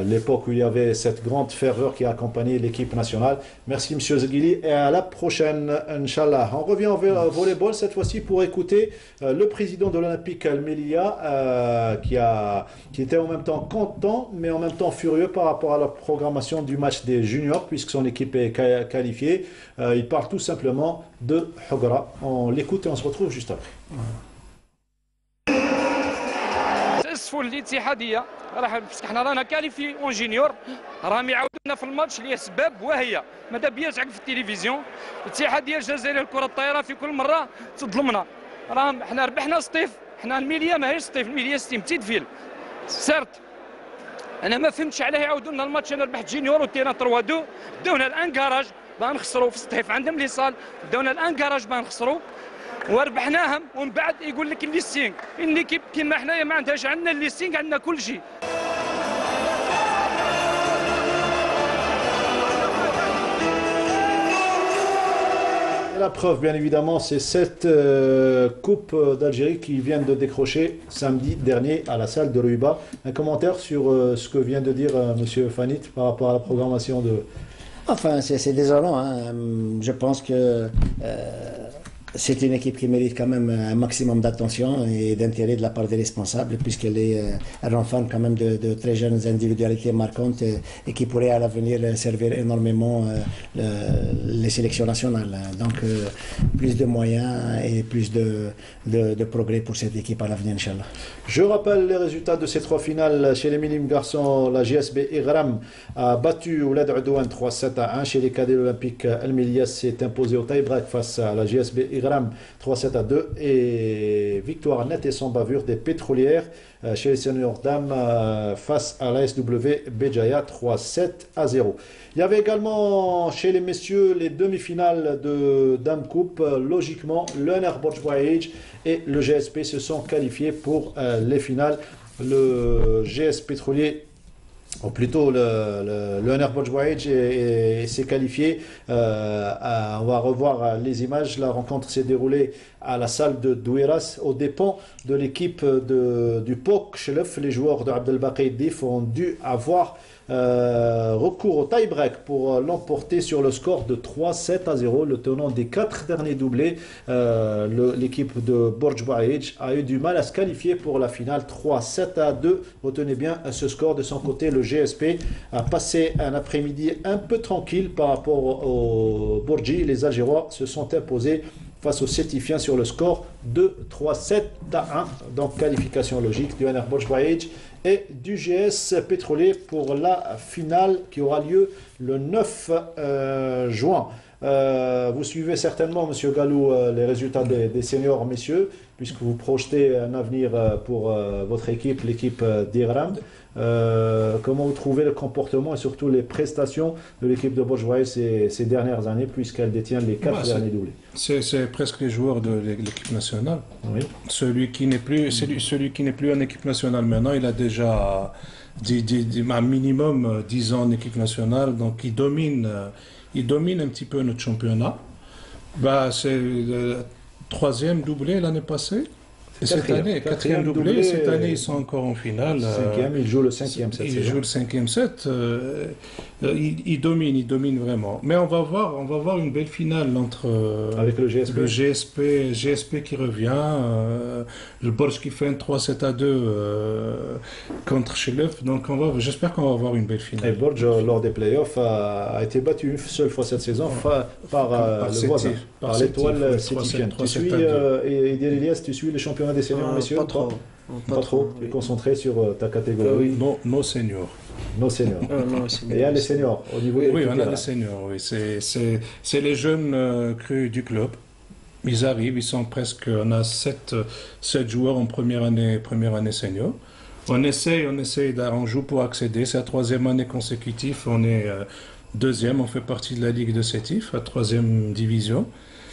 [SPEAKER 1] l'époque où il y avait cette grande ferveur qui a accompagné l'équipe nationale. Merci M. Zghili et à la prochaine, Inch'Allah. On revient au volleyball cette fois-ci pour écouter le président de l'Olympique Al Melia qui était en même temps content mais en même temps furieux par rapport à la programmation du match des juniors puisque son équipe est qualifiée. Il parle tout simplement de Hogra. On l'écoute et on se retrouve juste après.
[SPEAKER 19] تأسفوا الاتحادية راح حنا رانا كاليفي اون جينيور راهم يعاودونا في الماتش لأسباب وهي ماذا بيا تعرف في التلفزيون الاتحادية الجزائرية الكرة الطايرة في كل مرة تظلمنا راهم حنا ربحنا سطيف حنا الميليا ماهيش سطيف الميليا ستيم تيدفيل سرت انا ما فهمتش علاه يعاودوا لنا الماتش انا ربحت جينيور وتينا 3 2 داونا الان كراج باه نخسروا في سطيف عندهم لي صال داونا الان كراج باه نخسروا وربحناهم ومن بعد يقول لك الليستينغ الليكيب كيما حنايا ما عندهاش عندنا الليستينغ عندنا كل شيء.
[SPEAKER 1] La preuve, bien évidemment, c'est cette Coupe d'Algérie qui vient de décrocher samedi dernier à la salle de Ruiba. Un commentaire sur ce que vient de dire M. Fanit par rapport à la programmation de...
[SPEAKER 2] Enfin, c'est désolant, hein. Je pense que c'est une équipe qui mérite quand même un maximum d'attention et d'intérêt de la part des responsables, puisqu'elle renferme quand même de très jeunes individualités marquantes et qui pourraient à l'avenir servir énormément les sélections nationales. Donc, plus de moyens et plus de progrès pour cette équipe à l'avenir, Inch'Allah.
[SPEAKER 1] Je rappelle les résultats de ces 3 finales. Chez les minimes garçons, la GSB Ighram a battu Oulad Udouane 3-7-1. Chez les cadets, l'Olympique Al Melia s'est imposé au tie-break face à la GSB Ighram 3-7-2. Et victoire nette et sans bavure des pétrolières chez les seniors dames face à l'ASW Béjaïa 3-7-0. Il y avait également chez les messieurs les demi-finales de Dame Coupe. Logiquement, le NR Borj et le GSP se sont qualifiés pour les finales. Le GS Pétrolier ou plutôt le Enerboj Wahid s'est qualifié. On va revoir les images. La rencontre s'est déroulée à la salle de Douiras aux dépens de l'équipe du POC Chelef. Les joueurs de Abdelbaki Dif ont dû avoir recours au tie-break pour l'emporter sur le score de 3-7-0. Le tenant des 4 derniers doublés, l'équipe de Borj Wahid a eu du mal à se qualifier pour la finale. 3-7-2. Retenez bien ce score. De son côté, le GSP a passé un après-midi un peu tranquille par rapport au Borji. Les Algérois se sont imposés face aux Sétifiens sur le score de 3-7-1. Donc qualification logique du Enerboj Wahid et du GS Pétrolier pour la finale qui aura lieu le 9 juin. Vous suivez certainement, M. Galou, les résultats des seniors, messieurs, puisque vous projetez un avenir pour votre équipe, l'équipe d'Iram. Comment vous trouvez le comportement et surtout les prestations de l'équipe de Borj Wahid ces dernières années, puisqu'elle détient les 4 derniers doublés? C'est
[SPEAKER 4] presque les joueurs de l'équipe nationale.
[SPEAKER 1] Oui.
[SPEAKER 4] Celui qui n'est plus en équipe nationale maintenant, il a déjà un minimum 10 ans en équipe nationale, donc il domine un petit peu notre championnat. C'est le 3e doublé l'année passée. Et cette année, 4e doublé, cette année ils sont encore en finale.
[SPEAKER 1] 5e, ils jouent le 5e set.
[SPEAKER 4] Ils jouent le 5e set. Ils dominent vraiment. Mais on va voir une belle finale entre
[SPEAKER 1] avec le
[SPEAKER 4] GSP qui revient, le Borj qui fait un 3-7-2 contre Chelef. Donc j'espère qu'on va avoir une belle finale.
[SPEAKER 1] Et Borj, lors des playoffs, a été battu une seule fois cette saison par le voisin, par l'étoile sétifienne. Tu suis, Elias, tu suis les championnats des seniors, messieurs?
[SPEAKER 5] Pas trop.
[SPEAKER 1] Pas trop. Tu es concentré sur ta catégorie?
[SPEAKER 4] Non seniors.
[SPEAKER 1] Nos seniors. Et il y a les seniors au niveau.
[SPEAKER 4] Oui, on a les seniors. Oui. C'est les jeunes crus du club. Ils arrivent, ils sont presque. On a 7 joueurs en première année senior. On essaye, on joue pour accéder. C'est la 3e année consécutive. On est 2e, on fait partie de la Ligue de Sétif, la 3e division.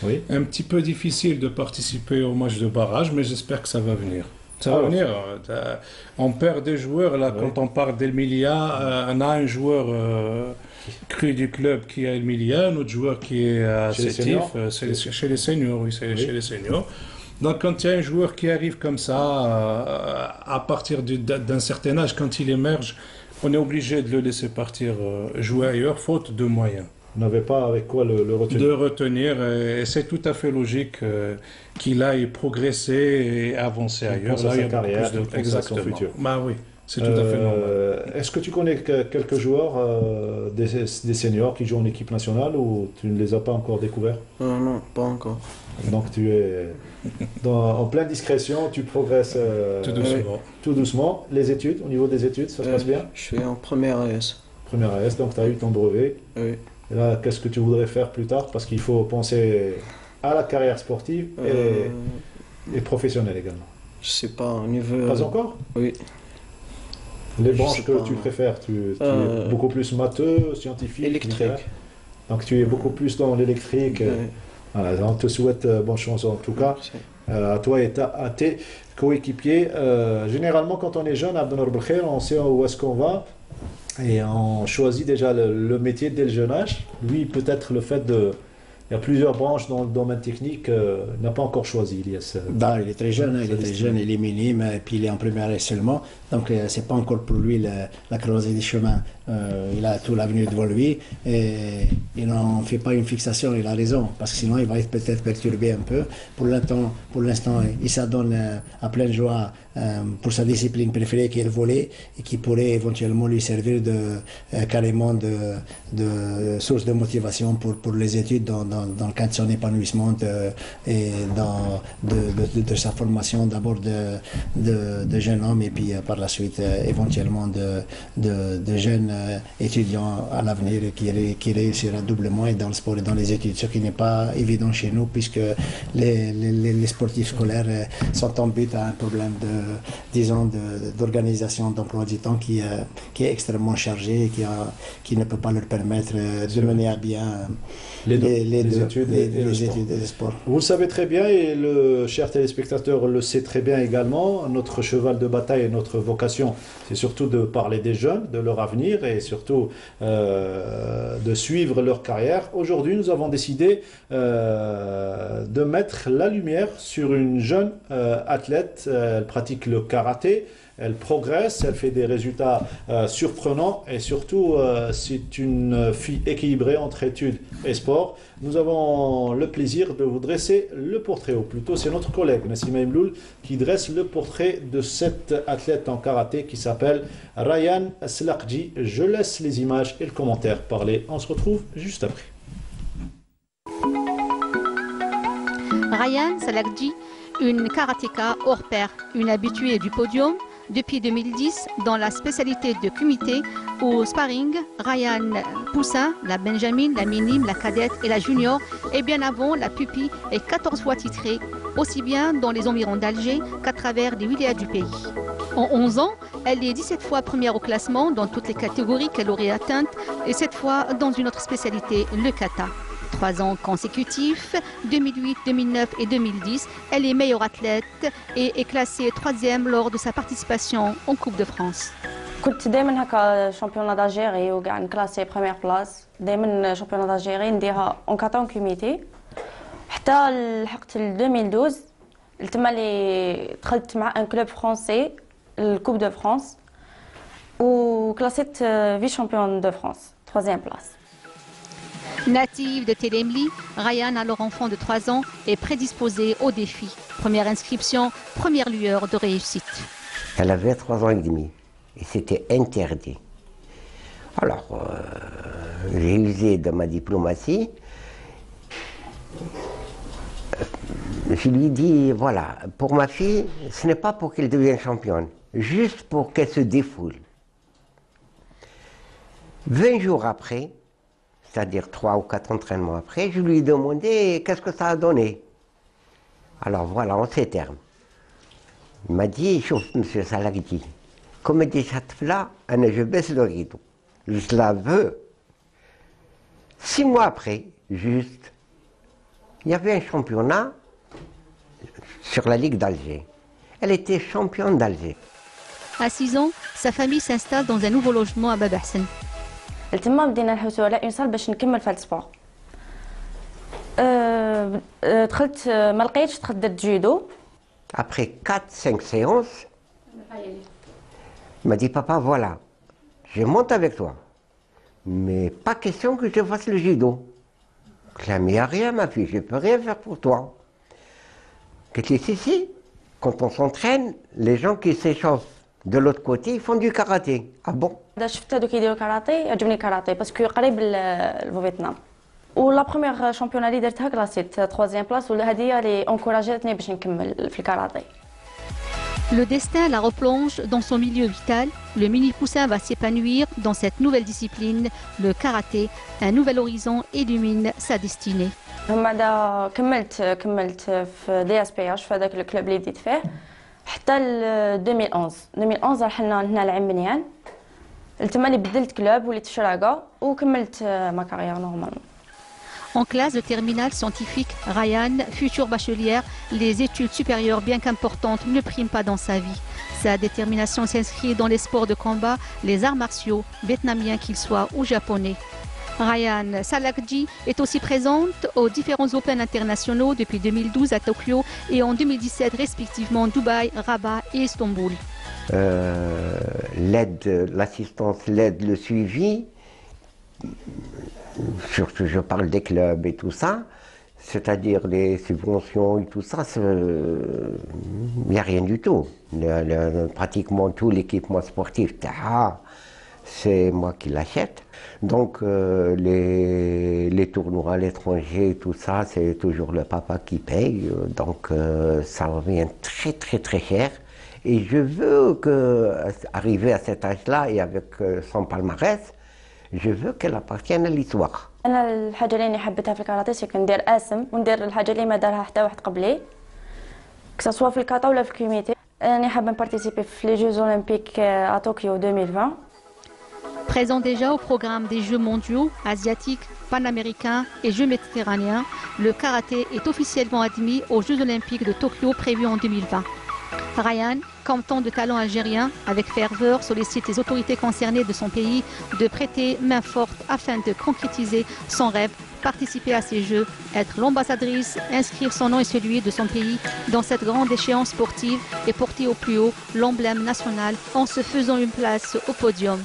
[SPEAKER 1] Oui. Un
[SPEAKER 4] petit peu difficile de participer au match de barrage, mais j'espère que ça va venir. Ça va venir. On perd des joueurs là. Quand on parle d'Elmilia, on a un joueur cru du club qui est à Elmilia, un autre joueur qui est à Sétif. C'est chez les seniors, oui, c'est chez les seniors. Donc quand il y a un joueur qui arrive comme ça, à partir d'un certain âge, quand il émerge, on est obligé de le laisser partir jouer ailleurs, faute de moyens.
[SPEAKER 1] Vous n'avez pas avec quoi le retenir?
[SPEAKER 4] De retenir, et c'est tout à fait logique qu'il aille progresser et avancer ailleurs.
[SPEAKER 1] Là, il y a carrière,
[SPEAKER 4] exactement.
[SPEAKER 1] Son futur.
[SPEAKER 4] Bah oui, c'est tout à fait normal.
[SPEAKER 1] Est-ce que tu connais quelques joueurs des seniors qui jouent en équipe nationale ou tu ne les as pas encore découverts?
[SPEAKER 5] Non, pas encore.
[SPEAKER 1] Donc tu es en pleine discrétion, tu progresses tout doucement. Les études, au niveau des études, ça se passe bien?
[SPEAKER 5] Je suis en première AS.
[SPEAKER 1] Première AS, donc tu as eu ton brevet.
[SPEAKER 5] Oui.
[SPEAKER 1] Et là, qu'est-ce que tu voudrais faire plus tard? Parce qu'il faut penser à la carrière sportive et professionnelle également.
[SPEAKER 5] Je sais pas, au niveau...
[SPEAKER 1] Pas encore?
[SPEAKER 5] Oui.
[SPEAKER 1] Les branches que tu préfères, tu es beaucoup plus matheux, scientifique?
[SPEAKER 5] Électrique.
[SPEAKER 1] Donc tu es beaucoup plus dans l'électrique. Voilà, on te souhaite bonne chance en tout cas. À toi et à tes coéquipiers. Généralement, quand on est jeune, Abdelnour Belkhair, on sait où est-ce qu'on va. Et on choisit déjà le métier dès le jeune âge. Lui, peut-être le fait de... Il y a plusieurs branches dans le domaine technique, il n'a pas encore choisi, Elias.
[SPEAKER 2] Il est très jeune, il est minime, et puis il est en première année seulement. Donc c'est pas encore pour lui la croisée des chemins. Il a tout l'avenir devant lui et il n'en fait pas une fixation, il a raison, parce que sinon il va être peut-être perturbé un peu. Pour l'instant, il s'adonne à pleine joie pour sa discipline préférée qui est le volley et qui pourrait éventuellement lui servir carrément de source de motivation pour les études dans le cadre de son épanouissement et de sa formation d'abord de jeune homme et puis par la suite éventuellement de jeunes étudiants à l'avenir qui réussira doublement et dans le sport et dans les études, ce qui n'est pas évident chez nous puisque les sportifs scolaires sont en but à un problème disons, d'organisation d'emploi du temps qui est extrêmement chargée et qui ne peut pas leur permettre de mener à bien les études et le sport.
[SPEAKER 1] Vous le savez très bien et le cher téléspectateur le sait très bien également, notre cheval de bataille et notre vocation, c'est surtout de parler des jeunes, de leur avenir et surtout de suivre leur carrière. Aujourd'hui, nous avons décidé de mettre la lumière sur une jeune athlète. Elle pratique le karaté. Elle progresse, elle fait des résultats surprenants et surtout c'est une fille équilibrée entre études et sport. Nous avons le plaisir de vous dresser le portrait, ou plutôt c'est notre collègue Nassima Imloul qui dresse le portrait de cette athlète en karaté qui s'appelle Rayane Selakji. Je laisse les images et le commentaire parler. On se retrouve juste après.
[SPEAKER 20] Rayane Selakji, une karatéka hors pair, une habituée du podium. Depuis 2010, dans la spécialité de kumité ou sparring, Rayane Poussin, la Benjamin, la minime, la cadette et la junior, et bien avant, la pupille est 14 fois titrée, aussi bien dans les environs d'Alger qu'à travers les wilayas du pays. En 11 ans, elle est 17 fois première au classement dans toutes les catégories qu'elle aurait atteintes et 7 fois dans une autre spécialité, le kata. 3 ans consécutifs, 2008, 2009 et 2010, elle est meilleure athlète et est classée 3e lors de sa participation en Coupe de France.
[SPEAKER 21] كنت دائما هكا شامبيون دالجيري وكاع نكلاسي بروميير بلاص دائما شامبيون دالجيري نديرها اون كاتون كوميتي حتى لحقت ل 2012 تما اللي دخلت مع ان كلوب فرونسي الكوب دو فرانس وكلاسيت في شامبيون دو فرانس 3e بلاص.
[SPEAKER 20] Native de Télémli, Rayane, alors enfant de 3 ans, est prédisposée au défi. Première inscription, première lueur de réussite.
[SPEAKER 22] Elle avait 3 ans et demi et c'était interdit. Alors, j'ai usé de ma diplomatie. Je lui ai dit, voilà, pour ma fille, ce n'est pas pour qu'elle devienne championne, juste pour qu'elle se défoule. 20 jours après, c'est-à-dire 3 ou 4 entraînements après, je lui ai demandé qu'est-ce que ça a donné. Alors voilà, en ces termes. Il m'a dit, chauffe, monsieur Selakji, comme dit Chatfla, je baisse le rideau. Je la veux. 6 mois après, juste, il y avait un championnat sur la Ligue d'Alger. Elle était championne d'Alger.
[SPEAKER 20] À 6 ans, sa famille s'installe dans un nouveau logement à Bab Hassan.
[SPEAKER 21] تما بدينا نحوسوا على اون صال باش نكمل في السبور. دخلت ما لقيتش دخلت درت جودو.
[SPEAKER 22] Après 4-5 séances, il m'a dit papa voilà, je monte avec toi, mais pas question que je fasse le judo. Je lui ai dit mais il n'y a rien ma fille, je ne peux rien faire pour toi. Je lui ai dit si, quand on s'entraîne, les gens qui s'échauffent de l'autre côté, ils font du karaté. Ah bon?
[SPEAKER 21] شفت هادو كيديروا كاراتي عجبني الكاراتي باسكو قريب لفيتنام ولا بروميير شامبيون اللي درتها كلاسيت 3e بلاص ولا هذه اللي انكوراجاتني باش نكمل في الكاراتي.
[SPEAKER 20] Le destin la replonge dans son milieu vital. Le mini poussin va s'épanouir dans cette nouvelle discipline, le karaté. Un nouvel horizon illumine sa destinée.
[SPEAKER 21] بعد كملت في دي اس بي اش في هذاك الكلوب اللي بديت فيه حتى ل 2011 رحنا هنا لعين بنيان تما اللي بدلت كلوب وليت في شراقه وكملت ما كارير نورمالمون.
[SPEAKER 20] En classe de terminale scientifique, Rayane, future bachelière, les études supérieures bien qu'importantes ne priment pas dans sa vie. Sa détermination s'inscrit dans les sports de combat, les arts martiaux, vietnamiens qu'ils soient ou japonais. Rayane Selakji est aussi présente aux différents Open internationaux depuis 2012 à Tokyo et en 2017 respectivement Dubaï, Rabat et Istanbul.
[SPEAKER 22] L'aide, l'assistance, l'aide, le suivi, surtout je parle des clubs et tout ça, c'est-à-dire les subventions et tout ça, il n'y a rien du tout. Pratiquement tout l'équipement sportif, c'est moi qui l'achète. Donc les tournois à l'étranger, tout ça, c'est toujours le papa qui paye. Donc ça revient très très très cher. Et je veux arriver à cet âge-là et avec son palmarès, je veux qu'elle appartienne à l'histoire.
[SPEAKER 21] انا الحاجه اللي حبيتها في الكاراتيه سي كندير اسم وندير الحاجه اللي ما دارها حتى واحد قبلي كسوا في الكاتا ولا في الكوميتي راني حابه نبارتيسيبي في لي جeux olympiques à Tokyo 2020.
[SPEAKER 20] Présent déjà au programme des Jeux mondiaux, asiatiques, panaméricains et Jeux méditerranéens, le karaté est officiellement admis aux Jeux olympiques de Tokyo prévus en 2020. Ryan, comme tant de talents algériens, avec ferveur sollicite les autorités concernées de son pays de prêter main forte afin de concrétiser son rêve, participer à ces Jeux, être l'ambassadrice, inscrire son nom et celui de son pays dans cette grande échéance sportive et porter au plus haut l'emblème national en se faisant une place au podium.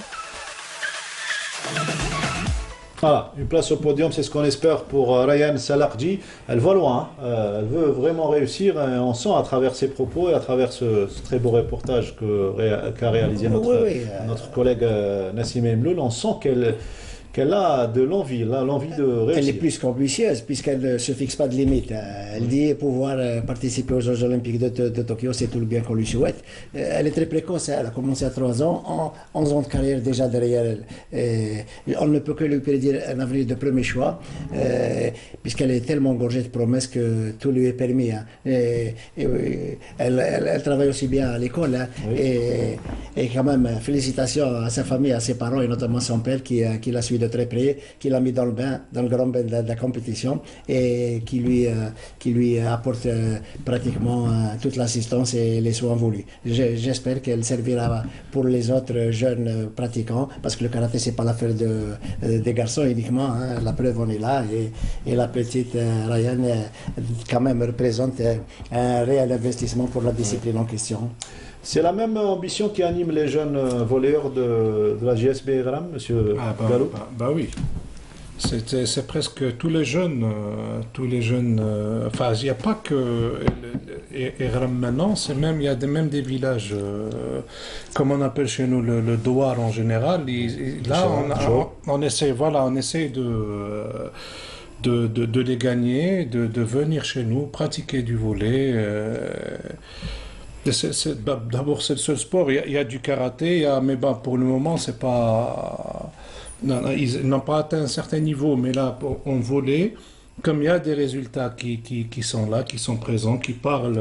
[SPEAKER 1] Voilà, une place au podium, c'est ce qu'on espère pour Ryan Salakji. Elle va loin, elle veut vraiment réussir. Et on sent à travers ses propos et à travers ce très beau reportage qu'a réalisé notre collègue Nassim Emloul, on sent qu'elle a de l'envie, l'envie de réussir.
[SPEAKER 2] Elle est plus qu'ambitieuse puisqu'elle ne se fixe pas de limite. Elle dit pouvoir participer aux Jeux Olympiques de Tokyo, c'est tout le bien qu'on lui souhaite. Elle est très précoce, elle a commencé à 3 ans, 11 ans de carrière déjà derrière elle. On ne peut que lui prédire un avenir de premier choix, puisqu'elle est tellement gorgée de promesses que tout lui est permis. Elle travaille aussi bien à l'école. Et quand même, félicitations à sa famille, à ses parents et notamment son père qui la suit de très près, qui l'a mis dans le grand bain de la compétition et qui lui apporte pratiquement toute l'assistance et les soins voulus. J'espère qu'elle servira pour les autres jeunes pratiquants, parce que le karaté c'est pas l'affaire des garçons uniquement, hein. La preuve on est là et la petite Ryan quand même représente un réel investissement pour la discipline en question.
[SPEAKER 1] C'est la même ambition qui anime les jeunes volleyeurs de la JSB Gram, monsieur Gallo?
[SPEAKER 4] Oui. C'est presque tous les jeunes. Enfin, il n'y a pas que Gram maintenant, il y a même des villages, comme on appelle chez nous le douar en général. Là, on essaie de les gagner, de venir chez nous, pratiquer du volley. D'abord, c'est le seul sport. Il y a du karaté, mais pour le moment, c'est pas. Non, ils n'ont pas atteint un certain niveau, mais là, en volley, comme il y a des résultats qui sont là, qui sont présents, qui parlent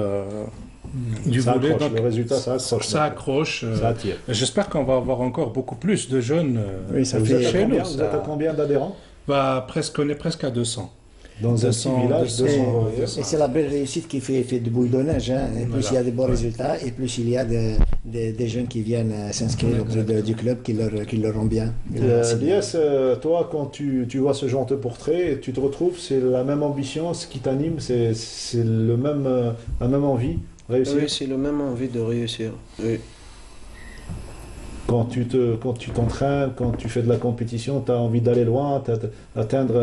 [SPEAKER 4] du volley.
[SPEAKER 1] Donc, le résultat, ça accroche.
[SPEAKER 4] Ça attire. J'espère qu'on va avoir encore beaucoup plus de jeunes
[SPEAKER 1] chez nous. Vous êtes à combien d'adhérents?
[SPEAKER 4] On est presque à 200.
[SPEAKER 1] Dans un petit village, 200.
[SPEAKER 2] Et c'est la belle réussite qui fait de boule de neige. Hein. Et plus il y a de bons résultats, et plus il y a des jeunes qui viennent s'inscrire auprès du club qui leur rend bien.
[SPEAKER 1] Lies, toi, quand tu vois ce genre de portrait, tu te retrouves, c'est la même ambition, ce qui t'anime, c'est la même envie de réussir?
[SPEAKER 5] Oui, c'est la même envie de réussir. Oui.
[SPEAKER 1] Quand tu t'entraînes, quand tu fais de la compétition, tu as envie d'aller loin, d'atteindre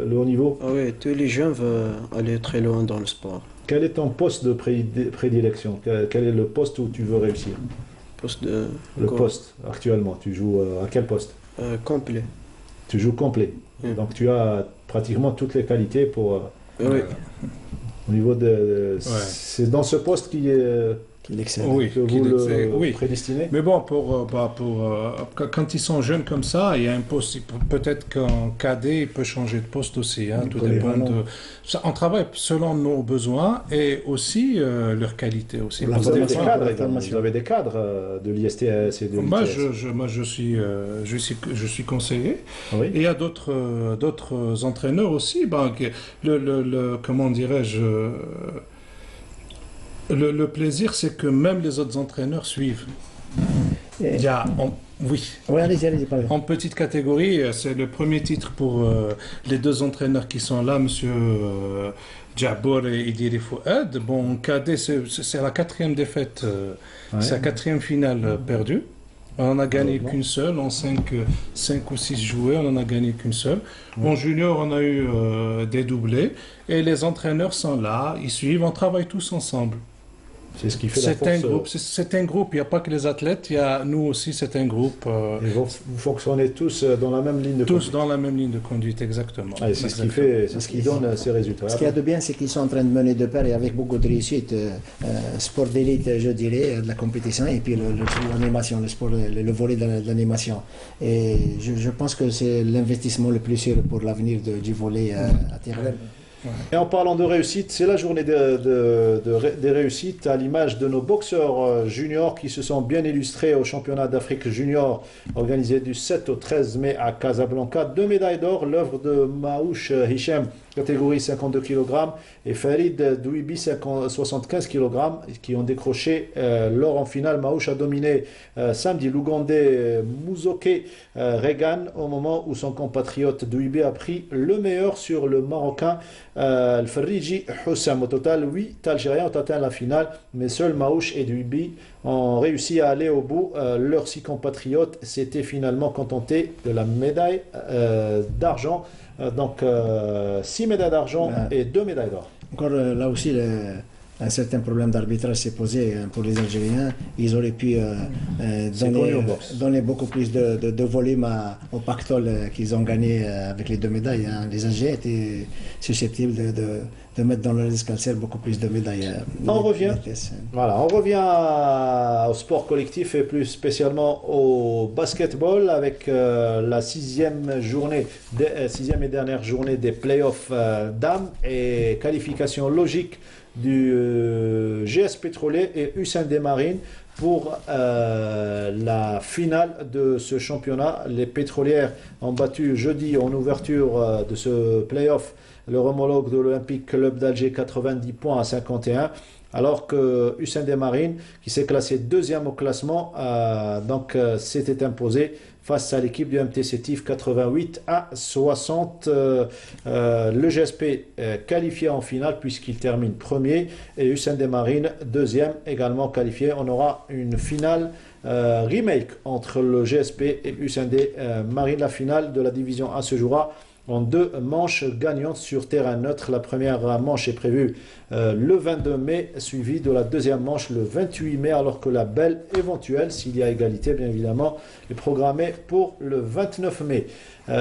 [SPEAKER 1] le haut niveau?
[SPEAKER 5] Oui, tous les jeunes veulent aller très loin dans le sport.
[SPEAKER 1] Quel est ton poste de prédilection? Quel est le poste où tu veux réussir? Le poste, actuellement. Tu joues à quel poste?
[SPEAKER 5] Complet.
[SPEAKER 1] Tu joues complet. Oui. Donc tu as pratiquement toutes les qualités pour...
[SPEAKER 5] Oui.
[SPEAKER 1] Au niveau de... C'est dans ce poste qui est...
[SPEAKER 4] Oui,
[SPEAKER 1] prédestiné.
[SPEAKER 4] Mais bon, quand ils sont jeunes comme ça, il y a un poste. Peut-être qu'un cadet peut changer de poste aussi. Hein, tout dépend on travaille selon nos besoins et aussi leur qualité aussi.
[SPEAKER 1] Vous avez des cadres de l'ISTS et de l'ITS.
[SPEAKER 4] Moi, je suis conseiller.
[SPEAKER 1] Oui.
[SPEAKER 4] Et il y a d'autres entraîneurs aussi. Comment dirais-je? Le plaisir, c'est que même les autres entraîneurs suivent. Il y a,
[SPEAKER 2] allez-y, parlez.
[SPEAKER 4] En petite catégorie, c'est le premier titre pour les deux entraîneurs qui sont là, monsieur Djabour et Idiri Fouad. Bon, en cadet, c'est la 4e défaite, c'est la 4e finale perdue. On n'en a gagné qu'une seule, en 5 ou 6 joueurs, on n'en a gagné qu'une seule. En junior, on a eu des doublés, et les entraîneurs sont là, ils suivent, on travaille tous ensemble.
[SPEAKER 1] C'est ce qui fait la force.
[SPEAKER 4] C'est un groupe, il n'y a pas que les athlètes, il y a nous aussi, c'est un groupe.
[SPEAKER 1] Et vous fonctionnez tous dans la même ligne de conduite.
[SPEAKER 4] Tous dans la même ligne de conduite, exactement.
[SPEAKER 1] C'est ce qui donne ces résultats.
[SPEAKER 2] Ce qu'il y a de bien, c'est qu'ils sont en train de mener de pair et avec beaucoup de réussite. Sport d'élite, je dirais, de la compétition, et puis l'animation, le volet de l'animation. Et je pense que c'est l'investissement le plus sûr pour l'avenir du volet à Tirrem.
[SPEAKER 1] Et en parlant de réussite, c'est la journée des réussites à l'image de nos boxeurs juniors qui se sont bien illustrés au championnat d'Afrique junior organisé du 7 au 13 mai à Casablanca. 2 médailles d'or, l'œuvre de Maouche Hichem, catégorie 52 kg, et Farid Douibi, 75 kg, qui ont décroché l'or en finale. Maouche a dominé samedi l'Ougandais Mouzoké Regan au moment où son compatriote Douibi a pris le meilleur sur le Marocain Al-Farriji Houssam. Au total, 8 Algériens ont atteint la finale, mais seuls Maouche et Douibi ont réussi à aller au bout. Leurs 6 compatriotes s'étaient finalement contentés de la médaille d'argent. Donc 6 médailles d'argent et 2 médailles d'or.
[SPEAKER 2] Encore là aussi, un certain problème d'arbitrage s'est posé pour les Algériens. Ils auraient pu donner beaucoup plus de volume au pactole qu'ils ont gagné avec les 2 médailles. Les Algériens étaient susceptibles de mettre dans leur escarcelle beaucoup plus de médailles.
[SPEAKER 1] On revient au sport collectif et plus spécialement au basketball avec la 6e et dernière journée des playoffs dames et qualification logique du GS Pétrolier et Hussein des Marines pour la finale de ce championnat. Les pétrolières ont battu jeudi en ouverture de ce playoff leur homologue de l'Olympique Club d'Alger 90 points à 51, alors que Hussein des Marines, qui s'est classé 2e au classement, s'était imposé face à l'équipe du MT Sétif 88 à 60. Le GSP qualifié en finale puisqu'il termine premier et Hussein des Marines 2e également qualifié. On aura une finale remake entre le GSP et Hussein des Marines. La finale de la division A se jouera en 2 manches gagnantes sur terrain neutre. La première manche est prévue le 22 mai, suivie de la deuxième manche le 28 mai, alors que la belle éventuelle, s'il y a égalité bien évidemment, est programmée pour le 29 mai.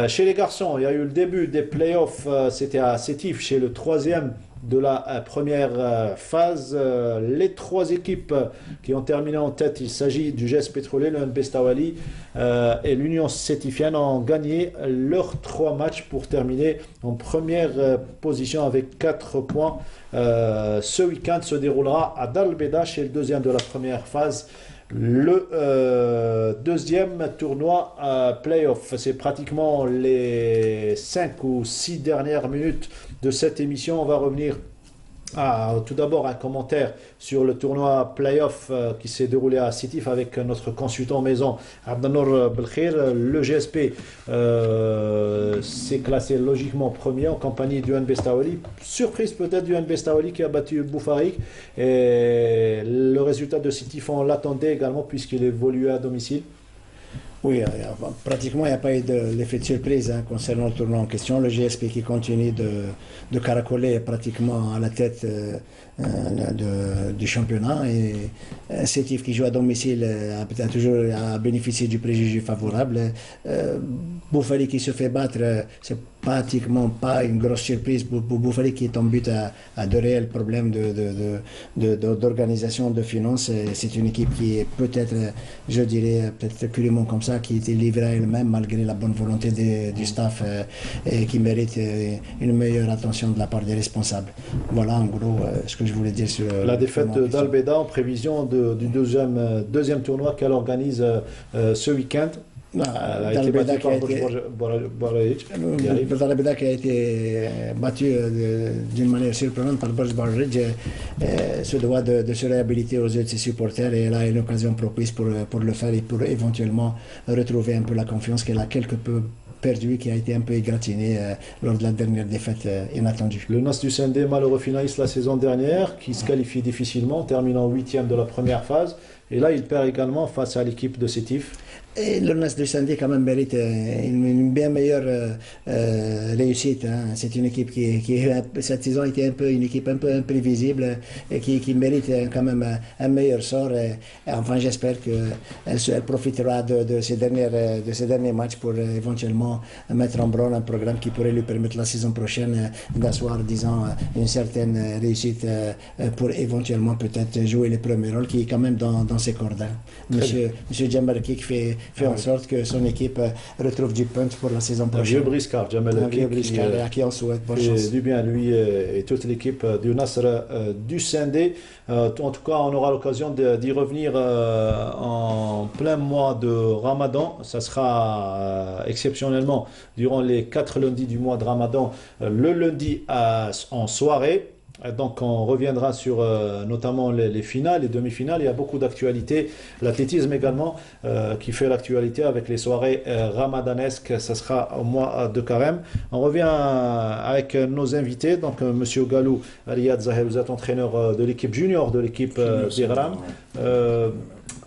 [SPEAKER 1] Chez les garçons, il y a eu le début des playoffs, c'était à Sétif, chez le 3e de la première phase. Les 3 équipes qui ont terminé en tête, il s'agit du GS Pétrolier, le NB Stawali et l'Union Sétifienne, ont gagné leurs 3 matchs pour terminer en première position avec 4 points. Ce week-end se déroulera à Dalbeda chez le 2e de la première phase. Le 2e tournoi playoff, c'est pratiquement les 5 ou 6 dernières minutes de cette émission. On va revenir tout d'abord un commentaire sur le tournoi playoff qui s'est déroulé à Sétif avec notre consultant maison Abdanour Belkhir. Le GSP s'est classé logiquement premier en compagnie du NB Stawali. Surprise peut-être du NB Stawali qui a battu Boufarik, et le résultat de Sétif on l'attendait également puisqu'il évoluait à domicile.
[SPEAKER 2] Oui, pratiquement il n'y a pas eu l'effet de surprise concernant le tournoi en question. Le GSP qui continue de caracoler pratiquement à la tête du championnat, et Sétif qui joue à domicile a peut-être toujours bénéficié du préjugé favorable. Boufarik qui se fait battre, c'est pratiquement pas une grosse surprise pour Boufarik qui est en but à de réels problèmes d'organisation, de finances. C'est une équipe qui est peut-être, je dirais, peut-être purement comme ça, qui était livrée à elle-même malgré la bonne volonté du staff et qui mérite une meilleure attention de la part des responsables. Voilà en gros ce que je voulais dire sur
[SPEAKER 1] la défaite d'Albeda en prévision du deuxième tournoi qu'elle organise ce week-end.
[SPEAKER 2] Dalbeda qui a été battu d'une manière surprenante par Borj Barridge se doit de se réhabiliter aux yeux de ses supporters, et là est l'occasion propice pour le faire et pour éventuellement retrouver un peu la confiance qu'elle a quelque peu perdu, qui a été un peu égratigné lors de la dernière défaite inattendue.
[SPEAKER 1] Le NAS du Sendé, malheureux finaliste la saison dernière, qui se qualifie difficilement, terminant 8e de la première phase, et là il perd également face à l'équipe de Sétif.
[SPEAKER 2] Et le NAS du Sendé quand même mérite une bien meilleure réussite. C'est une équipe qui cette saison était une équipe un peu imprévisible et qui mérite quand même un meilleur sort. Et enfin, j'espère qu'elle profitera de ces derniers matchs pour éventuellement mettre en branle un programme qui pourrait lui permettre la saison prochaine d'asseoir, disons, une certaine réussite pour éventuellement peut-être jouer les premiers rôles, qui quand même dans ses cordes. Monsieur Djamalki qui fait en sorte que son équipe retrouve du punch pour la saison prochaine.
[SPEAKER 1] Un vieux briscard, Djamalki,
[SPEAKER 2] à qui on souhaite bonne chance.
[SPEAKER 1] Du bien, lui et toute l'équipe du Nasr du Sindé. En tout cas, on aura l'occasion d'y revenir en plein mois de Ramadan. Ça sera exceptionnellement durant les 4 lundis du mois de Ramadan, le lundi en soirée. Donc on reviendra sur notamment les finales, les demi-finales. Il y a beaucoup d'actualités. L'athlétisme également qui fait l'actualité avec les soirées ramadanesques. Ça sera au mois de Carême. On revient avec nos invités. Donc Monsieur Galou, Riyad Zahel, vous êtes entraîneur de l'équipe junior de l'équipe d'Igram.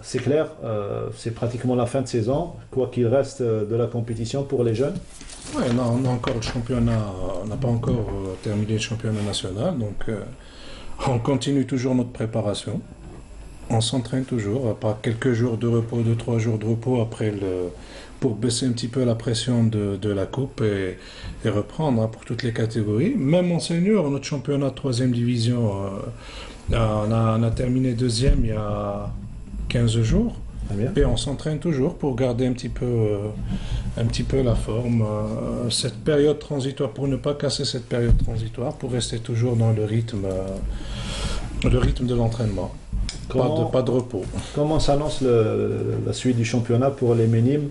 [SPEAKER 1] C'est clair, c'est pratiquement la fin de saison, quoi qu'il reste de la compétition pour les jeunes.
[SPEAKER 4] Oui, on a encore le championnat, on n'a pas encore terminé le championnat national, donc on continue toujours notre préparation. On s'entraîne toujours, par quelques jours de repos, 2-3 jours de repos pour baisser un petit peu la pression de la coupe et reprendre pour toutes les catégories. Même en senior, notre championnat de 3e division, on a terminé 2e il y a 15 jours. Et on s'entraîne toujours pour garder un petit peu la forme, cette période transitoire, pour ne pas casser cette période transitoire, pour rester toujours dans le rythme de l'entraînement. Pas de repos.
[SPEAKER 1] Comment s'annonce la suite du championnat pour les Ménimes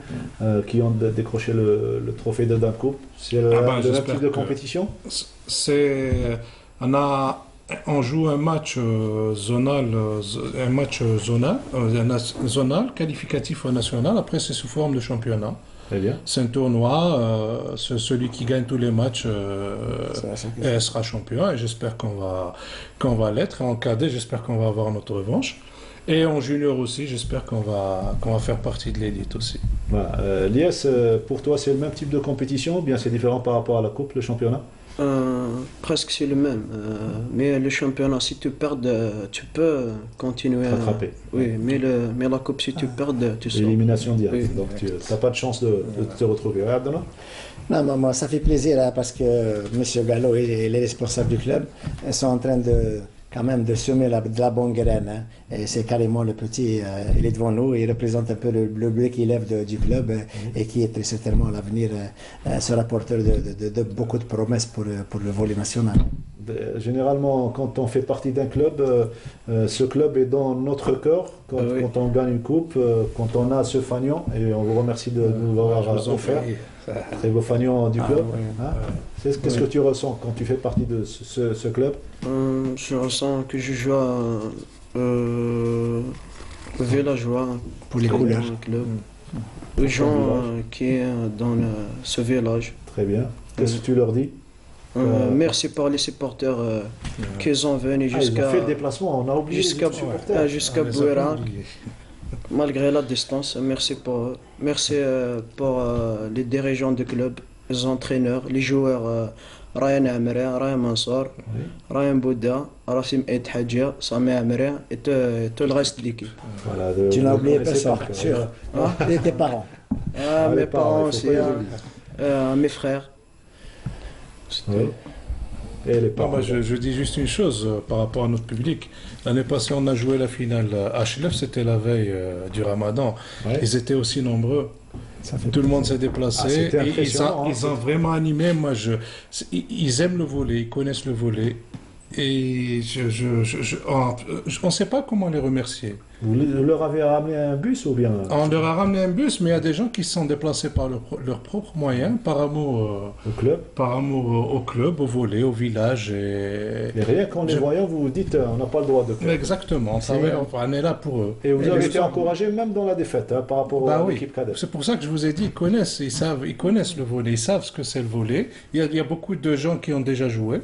[SPEAKER 1] qui ont décroché le trophée de Duncoup? C'est le même type de compétition?
[SPEAKER 4] On joue un match zonal, qualificatif au national. Après, c'est sous forme de championnat.
[SPEAKER 1] Très bien.
[SPEAKER 4] C'est un tournoi. Celui qui gagne tous les matchs sera champion. Et j'espère qu'on va l'être. Et en cadet, j'espère qu'on va avoir notre revanche. Et en junior aussi, j'espère qu'on va faire partie de l'élite aussi.
[SPEAKER 1] Voilà. L'IS, pour toi, c'est le même type de compétition ou bien c'est différent par rapport à la coupe, le championnat?
[SPEAKER 5] Presque c'est le même, mais le championnat, si tu perds, tu peux continuer à
[SPEAKER 1] rattraper.
[SPEAKER 5] Oui, mais la coupe, si tu perds, tu sors.
[SPEAKER 1] Élimination directe, oui. Donc tu n'as pas de chance de te retrouver. Abdallah?
[SPEAKER 2] Non, moi, ça fait plaisir parce que M. Gallo et les responsables du club sont en train quand même de semer de la bonne graine. Et c'est carrément le petit, il est devant nous, il représente un peu le bleu qui lève du club et qui est très certainement à l'avenir sera porteur de beaucoup de promesses pour le volley national.
[SPEAKER 1] Généralement, quand on fait partie d'un club, ce club est dans notre cœur. Quand on gagne une coupe, quand on a ce fanion, et on vous remercie de nous l'avoir offert. Très beau fanion du club. Qu'est-ce que tu ressens quand tu fais partie de ce club?
[SPEAKER 5] Je ressens que je joue villageois
[SPEAKER 2] pour les couleurs.
[SPEAKER 5] Club. Les gens qui sont dans ce village.
[SPEAKER 1] Très bien. Qu'est-ce que tu leur dis?
[SPEAKER 5] Merci pour les supporters qui sont venus jusqu'à.
[SPEAKER 1] Ils ont fait le déplacement, on a oublié
[SPEAKER 5] jusqu'à Bouira, malgré la distance. Merci pour les dirigeants du club, les entraîneurs, les joueurs. Ryan Amri, Ryan Mansour, Ryan Bouda, Rassim Ed Hadja, Sami Amri et tout le reste de l'équipe.
[SPEAKER 2] Tu n'as oublié personne, sûr. Tes parents.
[SPEAKER 5] Mes parents aussi, mes frères.
[SPEAKER 1] Oui. Et les parents.
[SPEAKER 4] Je dis juste une chose par rapport à notre public. L'année passée, on a joué la finale à HLF, c'était la veille du Ramadan. Ouais. Ils étaient aussi nombreux. Tout le monde s'est déplacé. Ils ont vraiment animé. Ils aiment le volley, ils connaissent le volley. Et on ne sait pas comment les remercier.
[SPEAKER 1] Vous leur avez ramené un bus ou bien?
[SPEAKER 4] On leur a ramené un bus, mais il y a des gens qui se sont déplacés par leurs propres moyens, par amour au club, au volley, au village.
[SPEAKER 1] Et rien qu'en les voyant, vous vous dites on n'a pas le droit de club.
[SPEAKER 4] Exactement, on est là pour eux.
[SPEAKER 1] Et vous avez été encouragé même dans la défaite par rapport à l'équipe cadette.
[SPEAKER 4] C'est pour ça que je vous ai dit, ils connaissent le volley, ils savent ce que c'est le volley. Il y a beaucoup de gens qui ont déjà joué.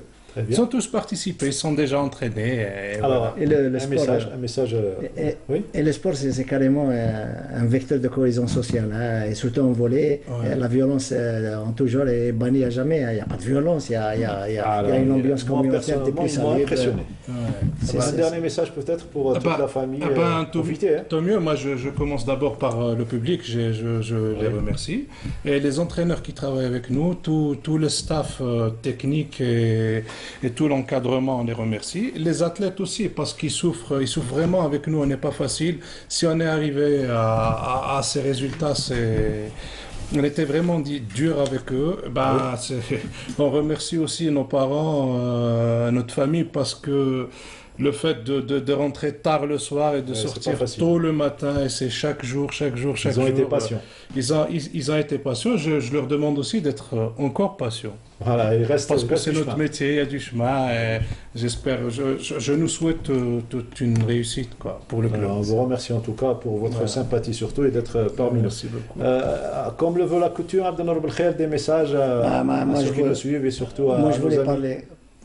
[SPEAKER 4] Ils ont tous participé, ils sont déjà entraînés.
[SPEAKER 1] Alors,
[SPEAKER 2] voilà.
[SPEAKER 1] un message.
[SPEAKER 2] Oui. Et le sport, c'est carrément un vecteur de cohésion sociale. Et surtout en volley, la violence en tout genre est bannie à jamais. Il n'y a pas de violence, il y a une ambiance communautaire.
[SPEAKER 1] Ils m'ont impressionné. C'est un dernier message peut-être pour toute la famille.
[SPEAKER 4] Tant mieux, moi je commence d'abord par le public, je les remercie. Et les entraîneurs qui travaillent avec nous, tout le staff technique et tout l'encadrement, on les remercie. Les athlètes aussi, parce qu'ils souffrent vraiment avec nous, on n'est pas facile. Si on est arrivé à ces résultats, on était vraiment dur avec eux. On remercie aussi nos parents, notre famille, parce que le fait de rentrer tard le soir et de sortir tôt le matin, et c'est chaque jour. Ils
[SPEAKER 1] ont été patients.
[SPEAKER 4] Ils ont été patients. Je leur demande aussi d'être encore patients.
[SPEAKER 1] Voilà,
[SPEAKER 4] parce que c'est notre métier, il y a du chemin. Et j'espère, je nous souhaite toute une réussite pour le club.
[SPEAKER 1] On vous remercie en tout cas pour votre sympathie surtout et d'être parmi nous.
[SPEAKER 4] Merci beaucoup.
[SPEAKER 1] Comme le veut la coutume, Abdelnour Belkhair, des messages à ceux qui le suivent et surtout à
[SPEAKER 2] je voulais parler.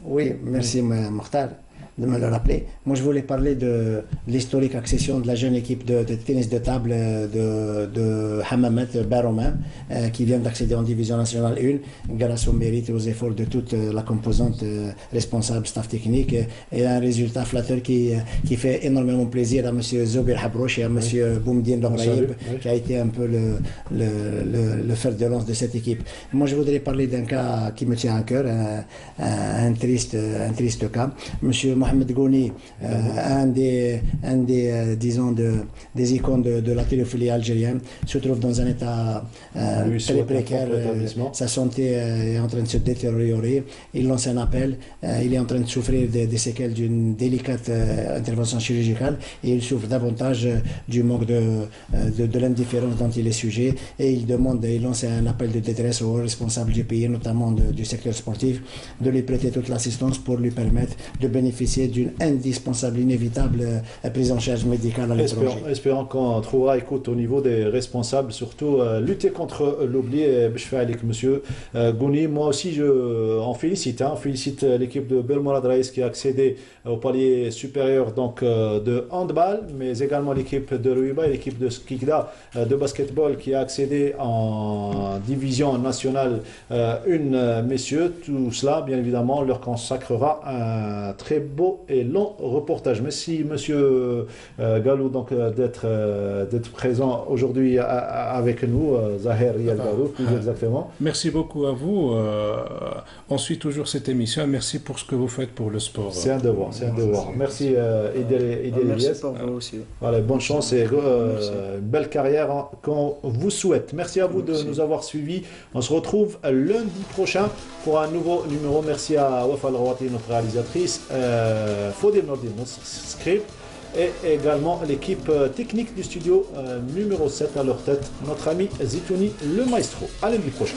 [SPEAKER 2] Oui, merci Mokhtar de me le rappeler. Moi, je voulais parler de l'historique accession de la jeune équipe de tennis de table de Hammamet Baromain, qui vient d'accéder en division nationale 1 grâce au mérite et aux efforts de toute la composante responsable, staff technique, et un résultat flatteur qui fait énormément plaisir à M. Zobir Habrouch et à M. Boumdine Lamraïb, qui a été un peu le fer de lance de cette équipe. Moi, je voudrais parler d'un cas qui me tient à cœur, un triste cas. M. Mohamed Gouni, un des icônes de la téléphilie algérienne, se trouve dans un état très précaire. Sa santé est en train de se détériorer. Il lance un appel. Il est en train de souffrir des séquelles d'une délicate intervention chirurgicale et il souffre davantage du manque de l'indifférence dont il est sujet. Et il lance un appel de détresse aux responsables du pays, notamment du secteur sportif, de lui prêter toute l'assistance pour lui permettre de bénéficier d'une indispensable, inévitable prise en charge médicale à l'étranger.
[SPEAKER 1] Espérons qu'on trouvera écoute au niveau des responsables, surtout lutter contre l'oubli. Je fais avec monsieur Gouni. Moi aussi, on félicite l'équipe de Belmorad Raïs qui a accédé au palier supérieur de handball, mais également l'équipe de Rouiba et l'équipe de Skikda de basketball qui a accédé en division nationale 1, messieurs. Tout cela, bien évidemment, leur consacrera un très beau et long reportage. Merci monsieur Galou d'être présent aujourd'hui avec nous, Zahir Riyad Galou plus exactement.
[SPEAKER 4] Merci beaucoup à vous. On suit toujours cette émission. Merci pour ce que vous faites pour le sport.
[SPEAKER 1] C'est un devoir. Merci
[SPEAKER 5] Merci pour vous aussi.
[SPEAKER 1] Voilà, bonne chance et belle carrière qu'on vous souhaite. Merci à vous de nous avoir suivis. On se retrouve lundi prochain pour un nouveau numéro. Merci à Wafa Al-Rawati, notre réalisatrice. Fodil Nordin, notre script, et également l'équipe technique du studio numéro 7 à leur tête, notre ami Zitouni le maestro. À lundi prochain.